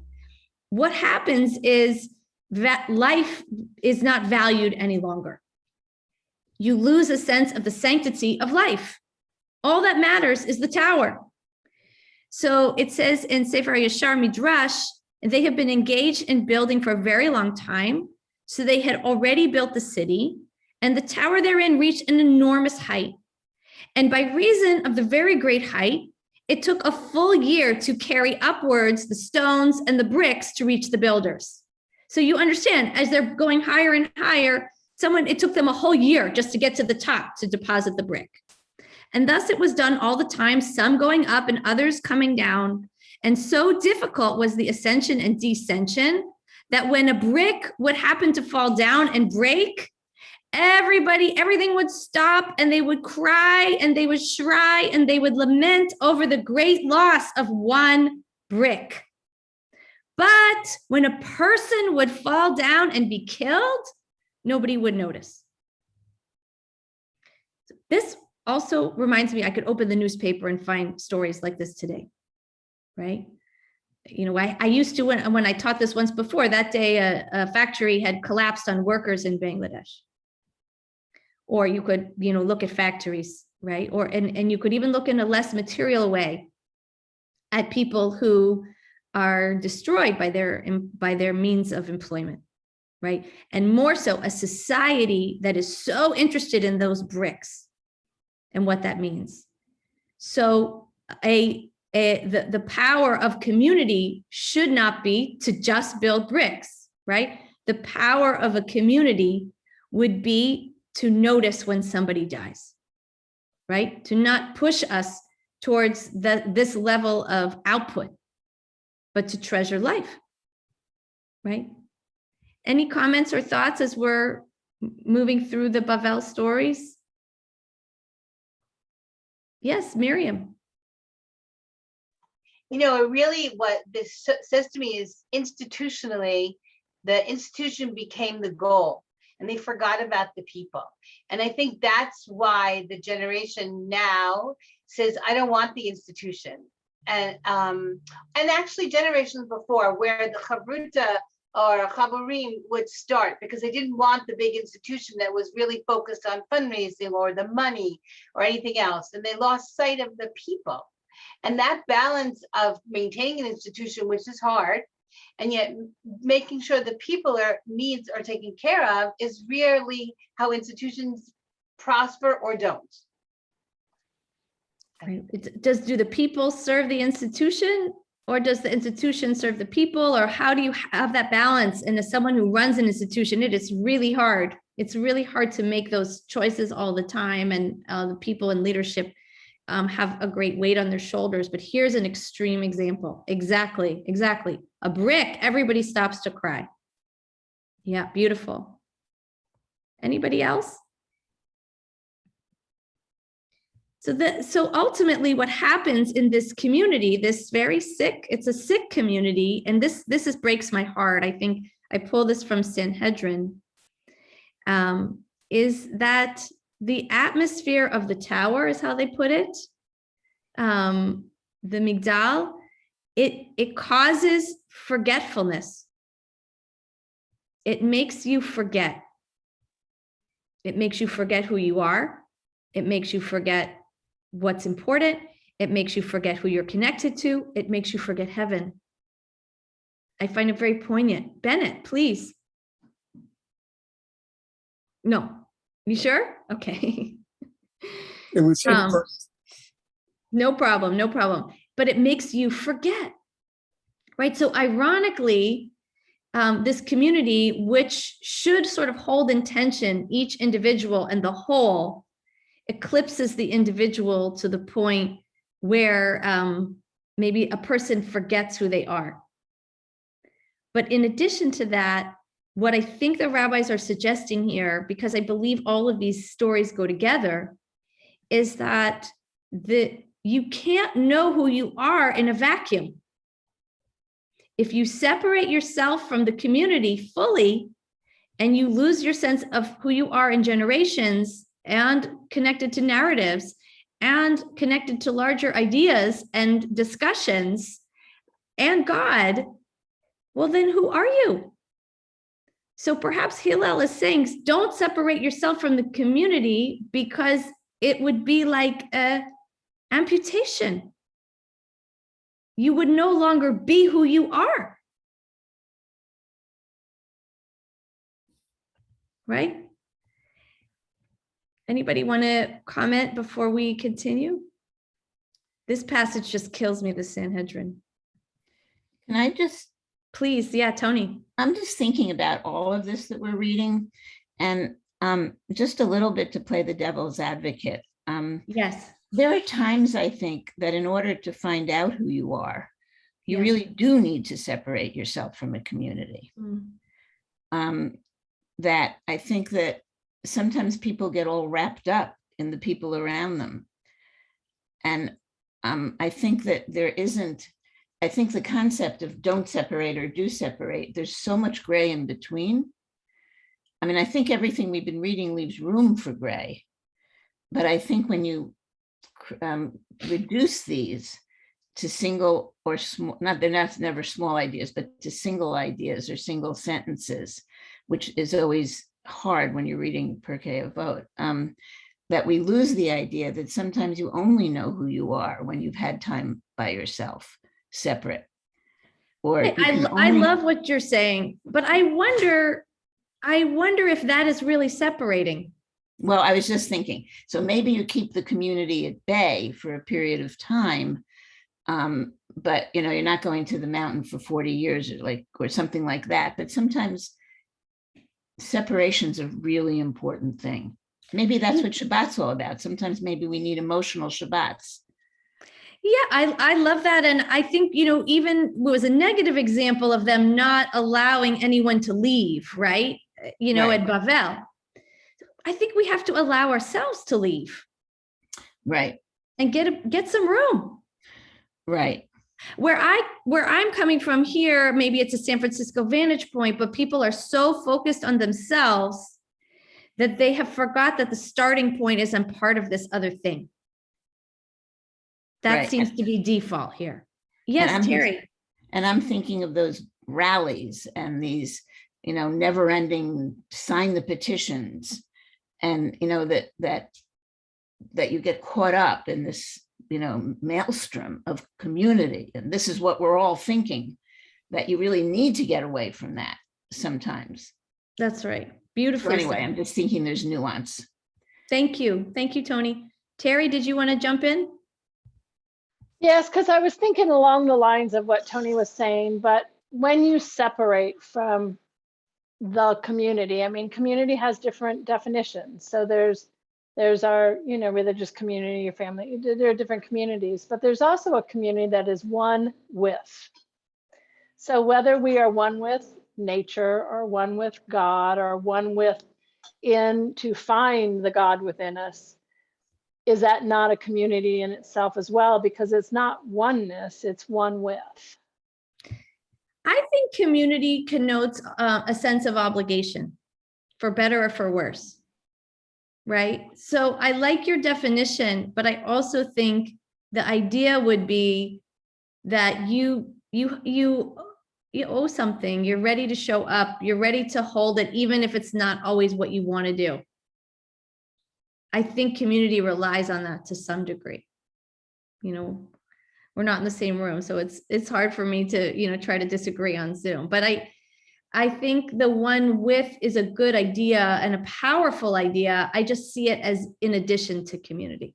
What happens is that life is not valued any longer. You lose a sense of the sanctity of life. All that matters is the tower. So it says in Sefer Yashar Midrash, they have been engaged in building for a very long time. So they had already built the city, and the tower therein reached an enormous height. And by reason of the very great height, it took a full year to carry upwards the stones and the bricks to reach the builders. So you understand, as they're going higher and higher, it took them a whole year just to get to the top to deposit the brick. And thus it was done all the time, some going up and others coming down. And so difficult was the ascension and descension that when a brick would happen to fall down and break, everything would stop and they would cry and they would shry and they would lament over the great loss of one brick. But when a person would fall down and be killed, nobody would notice. This also reminds me, I could open the newspaper and find stories like this today, right? You know, I used to, when I taught this once before, that day a factory had collapsed on workers in Bangladesh. Or you could, you know, look at factories, right? Or and you could even look in a less material way at people who are destroyed by their means of employment, right? And more so, a society that is so interested in those bricks and what that means. So the power of community should not be to just build bricks, right? The power of a community would be to notice when somebody dies, right? To not push us towards this level of output, but to treasure life, right? Any comments or thoughts as we're moving through the Bavel stories? Yes, Miriam. You know, really what this says to me is institutionally, the institution became the goal and they forgot about the people. And I think that's why the generation now says, I don't want the institution. And actually generations before, where the chavruta or chaburim would start, because they didn't want the big institution that was really focused on fundraising or the money or anything else. And they lost sight of the people. And that balance of maintaining an institution, which is hard, and yet making sure the people needs are taken care of, is really how institutions prosper or don't. Right. Do the people serve the institution, or does the institution serve the people, or how do you have that balance? And as someone who runs an institution, it is really hard. It's really hard to make those choices all the time, and the people in leadership have a great weight on their shoulders. But here's an extreme example. Exactly. A brick, everybody stops to cry. Yeah, beautiful. Anybody else? So ultimately what happens in this community, this very sick, it's a sick community, and this breaks my heart. I think I pull this from Sanhedrin, is that the atmosphere of the tower, is how they put it, the Migdal, it causes forgetfulness. It makes you forget. It makes you forget who you are. It makes you forget what's important. It makes you forget who you're connected to. It makes you forget heaven. I find it very poignant. Bennett, please. No, you sure? Okay. It was him first. No problem. But it makes you forget, right? So ironically, this community, which should sort of hold in tension each individual and the whole, eclipses the individual to the point where maybe a person forgets who they are. But in addition to that, what I think the rabbis are suggesting here, because I believe all of these stories go together, is that you can't know who you are in a vacuum. If you separate yourself from the community fully and you lose your sense of who you are in generations, and connected to narratives, and connected to larger ideas and discussions and God, well, then who are you? So perhaps Hillel is saying, don't separate yourself from the community, because it would be like an amputation. You would no longer be who you are. Right? Anybody want to comment before we continue? This passage just kills me, the Sanhedrin. Can I just, Please, yeah, Tony. I'm just thinking about all of this that we're reading, and just a little bit to play the devil's advocate. Yes. There are times, I think, that in order to find out who you are, you Yes. really do need to separate yourself from a community. That I think that sometimes people get all wrapped up in the people around them. And I think that there isn't, I think the concept of don't separate or do separate, there's so much gray in between. I mean, I think everything we've been reading leaves room for gray. But I think when you reduce these to single or small, they're not never small ideas, but to single ideas or single sentences, which is always hard when you're reading Pirkei Avot, that we lose the idea that sometimes you only know who you are when you've had time by yourself, separate. Or I love what you're saying, but I wonder if that is really separating. Well, I was just thinking, so maybe you keep the community at bay for a period of time, but you're not going to the mountain for 40 years or something like that. But sometimes separation's a really important thing. Maybe that's what Shabbat's all about. Sometimes maybe we need emotional Shabbats. Yeah, I love that. And I think, even was a negative example of them not allowing anyone to leave, right? At Bavel. I think we have to allow ourselves to leave. Right. And get some room. Right. Where I'm coming from here, maybe it's a San Francisco vantage point, but people are so focused on themselves that they have forgot that the starting point is I'm part of this other thing. That seems to be default here. Yes, Terry. And I'm thinking of those rallies and these, never ending sign the petitions. And, that you get caught up in this, maelstrom of community. And this is what we're all thinking, that you really need to get away from that sometimes. That's right. Beautiful. So anyway, I'm just thinking there's nuance. Thank you. Thank you, Tony. Terry, did you want to jump in? Yes, because I was thinking along the lines of what Tony was saying, but when you separate from the community, I mean, community has different definitions. So there's our, religious community, your family, there are different communities, but there's also a community that is one with. So whether we are one with nature or one with God or one with to find the God within us, is that not a community in itself as well? Because it's not oneness, it's one with. I think community connotes a sense of obligation, for better or for worse, right? So I like your definition, but I also think the idea would be that you owe something, you're ready to show up, you're ready to hold it, even if it's not always what you want to do. I think community relies on that to some degree. We're not in the same room, so it's hard for me to, try to disagree on Zoom. But I think the one with is a good idea and a powerful idea. I just see it as in addition to community.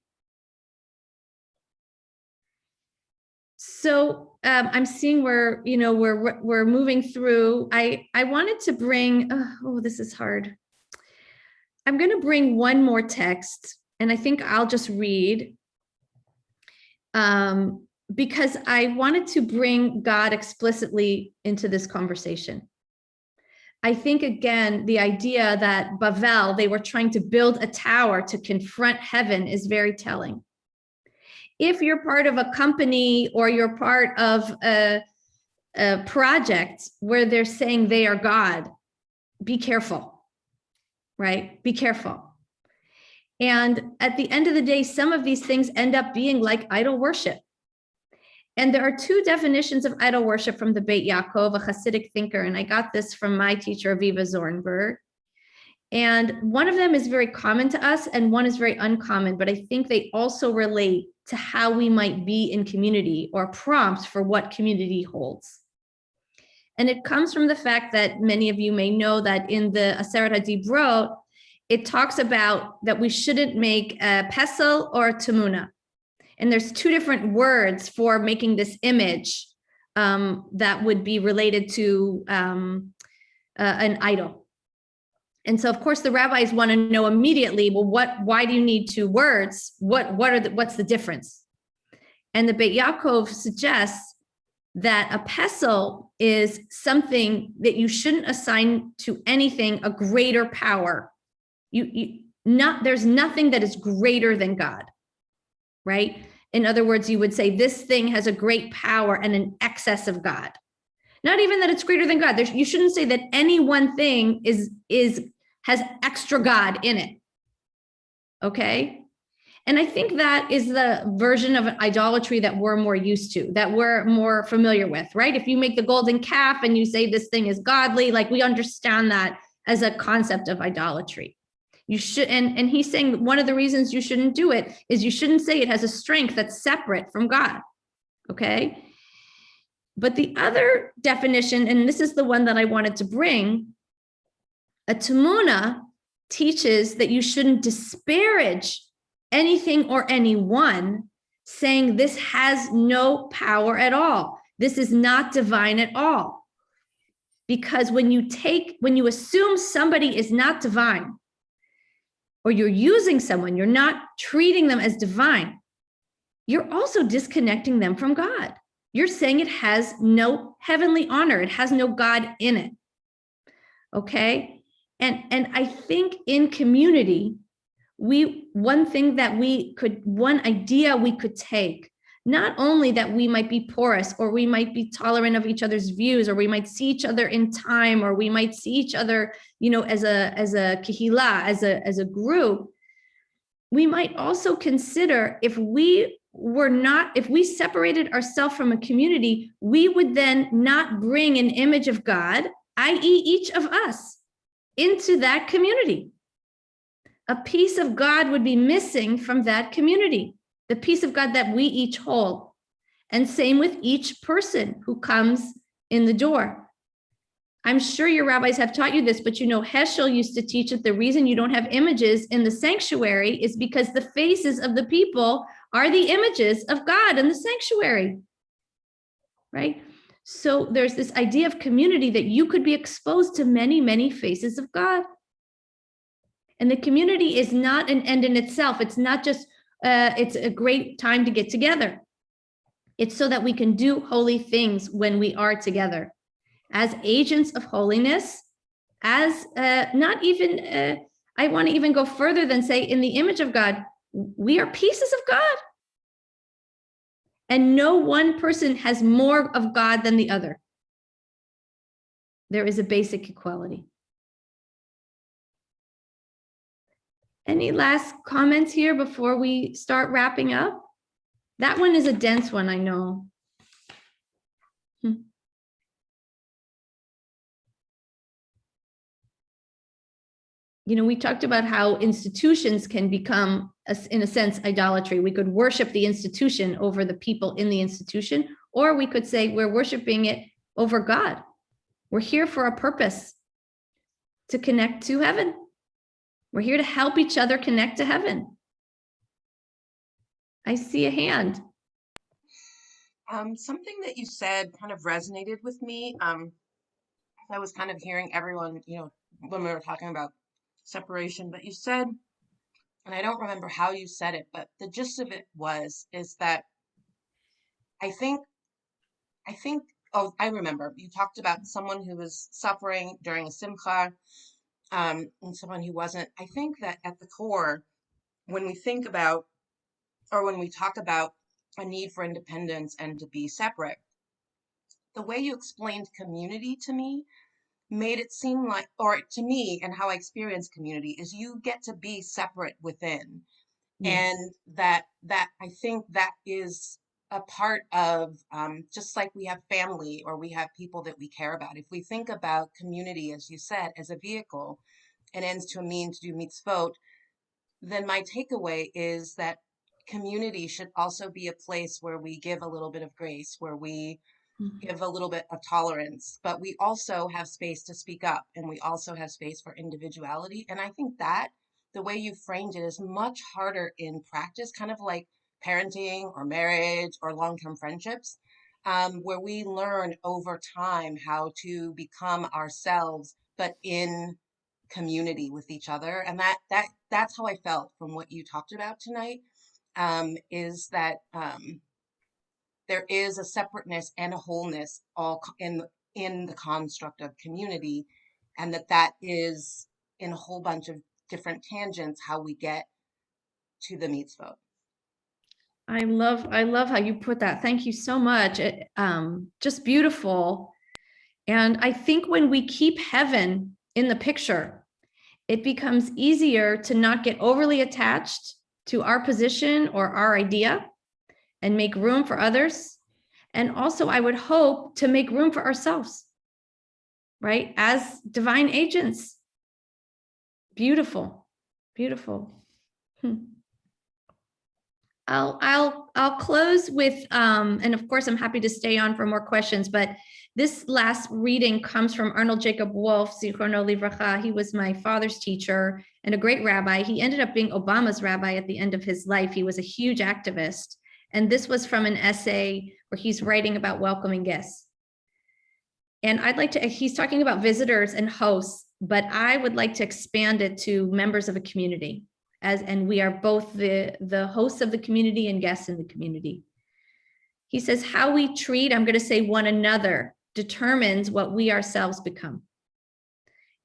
So I'm seeing we're moving through. I wanted to bring, this is hard. I'm going to bring one more text, and I think I'll just read because I wanted to bring God explicitly into this conversation. I think, again, the idea that Bavel, they were trying to build a tower to confront heaven is very telling. If you're part of a company or you're part of a project where they're saying they are God, be careful. Right? Be careful. And at the end of the day, some of these things end up being like idol worship. And there are two definitions of idol worship from the Beit Yaakov, a Hasidic thinker. And I got this from my teacher, Aviva Zornberg. And one of them is very common to us and one is very uncommon, but I think they also relate to how we might be in community or prompts for what community holds. And it comes from the fact that many of you may know that in the Aseret HaDibrot, it talks about that we shouldn't make a pesel or a tamuna. And there's two different words for making this image that would be related to an idol. And so, of course, the rabbis want to know immediately, well, why do you need two words? What's the difference? And the Beit Yaakov suggests that a pesel is something that you shouldn't assign to anything a greater power. There's nothing that is greater than God, right? In other words, you would say this thing has a great power and an excess of God. Not even that it's greater than God. You shouldn't say that any one thing has extra God in it. Okay? And I think that is the version of idolatry that we're more used to, that we're more familiar with, right? If you make the golden calf and you say this thing is godly, like we understand that as a concept of idolatry. You should, and he's saying one of the reasons you shouldn't do it is you shouldn't say it has a strength that's separate from God. Okay? But the other definition, and this is the one that I wanted to bring, a tamuna teaches that you shouldn't disparage anything or anyone, saying this has no power at all. This is not divine at all. Because when you assume somebody is not divine, or you're using someone, you're not treating them as divine, you're also disconnecting them from God. You're saying it has no heavenly honor. It has no God in it. Okay? And I think in community, one idea we could take, not only that we might be porous, or we might be tolerant of each other's views, or we might see each other in time, or we might see each other, as a kehila, as a group. We might also consider if we separated ourselves from a community, we would then not bring an image of God, i.e. each of us, into that community. A piece of God would be missing from that community, the piece of God that we each hold. And same with each person who comes in the door. I'm sure your rabbis have taught you this, but Heschel used to teach that the reason you don't have images in the sanctuary is because the faces of the people are the images of God in the sanctuary, right? So there's this idea of community that you could be exposed to many, many faces of God. And the community is not an end in itself. It's not just, it's a great time to get together. It's so that we can do holy things when we are together as agents of holiness, as not even, I want to even go further than say in the image of God, we are pieces of God. And no one person has more of God than the other. There is a basic equality. Any last comments here before we start wrapping up? That one is a dense one, I know. We talked about how institutions can become, in a sense, idolatry. We could worship the institution over the people in the institution, or we could say we're worshiping it over God. We're here for a purpose, to connect to heaven. We're here to help each other connect to heaven. I see a hand. Something that you said kind of resonated with me. I was kind of hearing everyone, when we were talking about separation, but you said, and I don't remember how you said it, but the gist of it is that I think, oh, I remember you talked about someone who was suffering during a simcha, and someone who wasn't. I think that at the core, when we think about, or when we talk about a need for independence and to be separate, the way you explained community to me made it seem like, or to me and how I experience community, is you get to be separate within. Yes. And that I think that is a part of, just like we have family or we have people that we care about. If we think about community, as you said, as a vehicle, and ends to a mean to do mitzvot, then my takeaway is that community should also be a place where we give a little bit of grace, where we give a little bit of tolerance, but we also have space to speak up, and we also have space for individuality. And I think that the way you framed it is much harder in practice, kind of like parenting or marriage or long-term friendships, where we learn over time how to become ourselves, but in community with each other. And that's how I felt from what you talked about tonight, is that there is a separateness and a wholeness all in the construct of community, and that is in a whole bunch of different tangents how we get to the mitzvot. I love how you put that. Thank you so much. Just beautiful. And I think when we keep heaven in the picture, it becomes easier to not get overly attached to our position or our idea and make room for others. And also, I would hope to make room for ourselves, right? As divine agents. Beautiful, beautiful. I'll close with, and of course, I'm happy to stay on for more questions, but this last reading comes from Arnold Jacob Wolf, Zichrono Livracha. He was my father's teacher and a great rabbi. He ended up being Obama's rabbi at the end of his life. He was a huge activist. And this was from an essay where he's writing about welcoming guests. And he's talking about visitors and hosts, but I would like to expand it to members of a community. And we are both the hosts of the community and guests in the community. He says, how we treat, I'm going to say one another, determines what we ourselves become.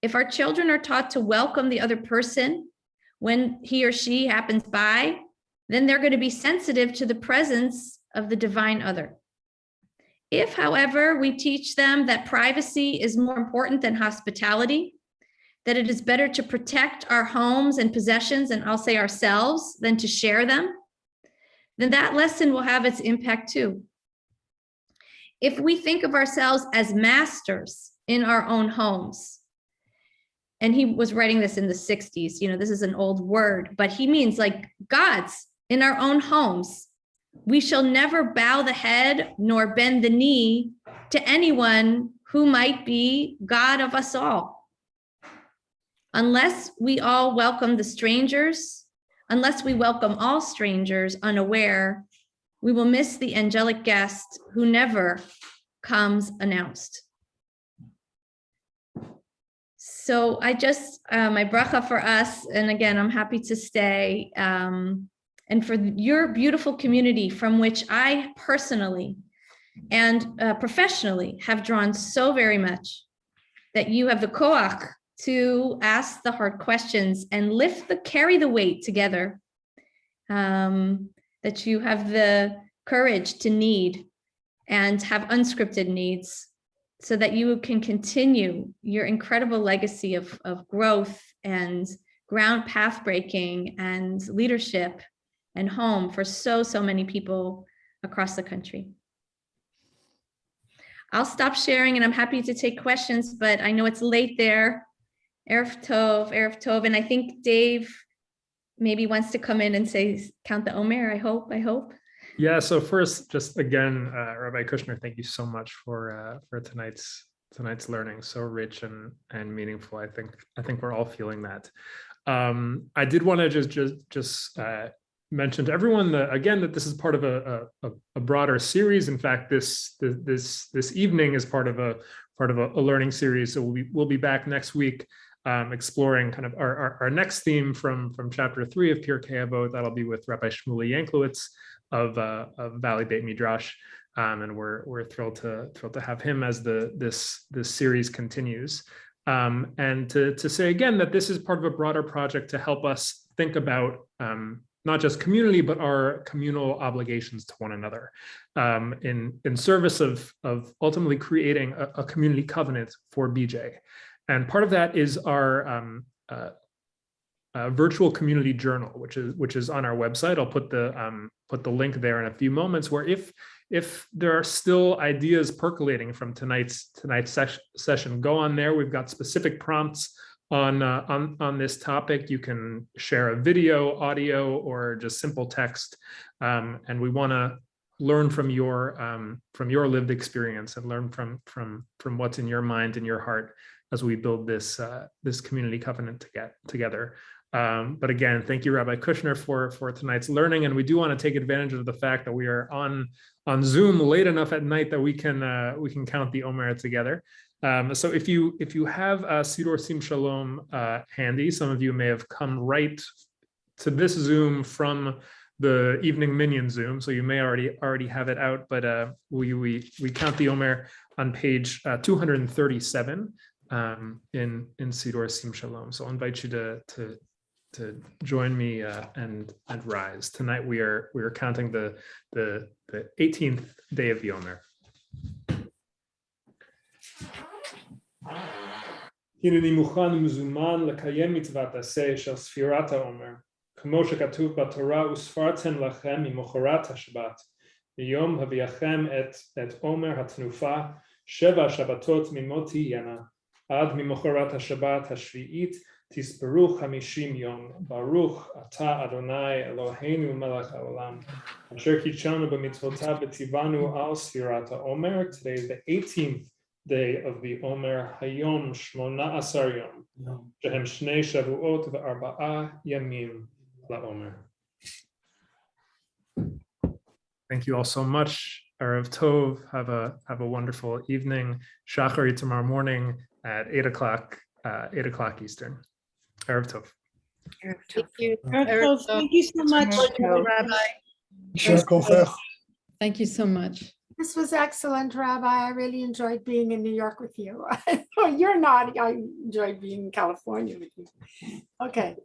If our children are taught to welcome the other person when he or she happens by, then they're going to be sensitive to the presence of the divine other. If, however, we teach them that privacy is more important than hospitality, that it is better to protect our homes and possessions, and I'll say ourselves, than to share them, then that lesson will have its impact too. If we think of ourselves as masters in our own homes, and he was writing this in the 60s, this is an old word, but he means like gods in our own homes, we shall never bow the head nor bend the knee to anyone who might be God of us all. Unless we welcome all strangers unaware, we will miss the angelic guest who never comes announced. So I just, my bracha for us, and again, I'm happy to stay, and for your beautiful community from which I personally and professionally have drawn so very much, that you have the koach to ask the hard questions and carry the weight together, that you have the courage to need and have unscripted needs, so that you can continue your incredible legacy of growth and ground path breaking and leadership and home for so many people across the country. I'll stop sharing and I'm happy to take questions, but I know it's late there. Erev Tov. And I think Dave maybe wants to come in and say, count the Omer, I hope. Yeah, so first, just again, Rabbi Kushner, thank you so much for tonight's learning. So rich and meaningful. I think we're all feeling that. I did want to just mention to everyone that this is part of a broader series. In fact, this evening is part of a learning series. So we'll be back next week, exploring kind of our next theme from chapter 3 of Pirkei Avot. That'll be with Rabbi Shmuley Yanklowitz of Valley Beit Midrash, and we're thrilled to have him as this series continues. And to say again that this is part of a broader project to help us think about not just community, but our communal obligations to one another, in service of ultimately creating a community covenant for BJ. And part of that is our virtual community journal, which is on our website. I'll put the link there in a few moments, where if there are still ideas percolating from tonight's session, go on there. We've got specific prompts on this topic. You can share a video, audio, or just simple text, and we want to learn from your lived experience and learn from what's in your mind and your heart as we build this community covenant together. But again, thank you, Rabbi Kushner, for tonight's learning. And we do want to take advantage of the fact that we are on Zoom late enough at night that we can count the Omer together. So if you have Siddur Sim Shalom handy, some of you may have come right to this Zoom from the evening minion Zoom, so you may already have it out. But we count the Omer on page 237 in Siddur Sim Shalom. So I'll invite you to join me and rise. Tonight we are counting the 18th day of the Omer. הנני מוכן ומזומן לקיים מצוות עשה של ספירת העומר, כמו שכתוב בתורה, וספרתם לכם ממחרת השבת, ביום הביאכם את עומר התנופה, 7 שבתות תמימות תהיינה, עד ממחרת השבת השביעית תספרו 50 יום, ברוך אתה אדוני אלוהינו מלך העולם, אשר קידשנו במצוותיו וציוונו על ספירת העומר. Today is the 18th day of the Omer, Hayom 18 Yom, Shehem Shnei Shavuot ve'Arba'a Yamim LaOmer. Thank you all so much. Erev Tov. Have a wonderful evening. Shachari tomorrow morning at 8 o'clock Eastern. Erev Tov. Thank you. Thank you so much, Rabbi. Thank you so much. This was excellent, Rabbi. I really enjoyed being in New York with you. No, you're not. I enjoyed being in California with you. Okay.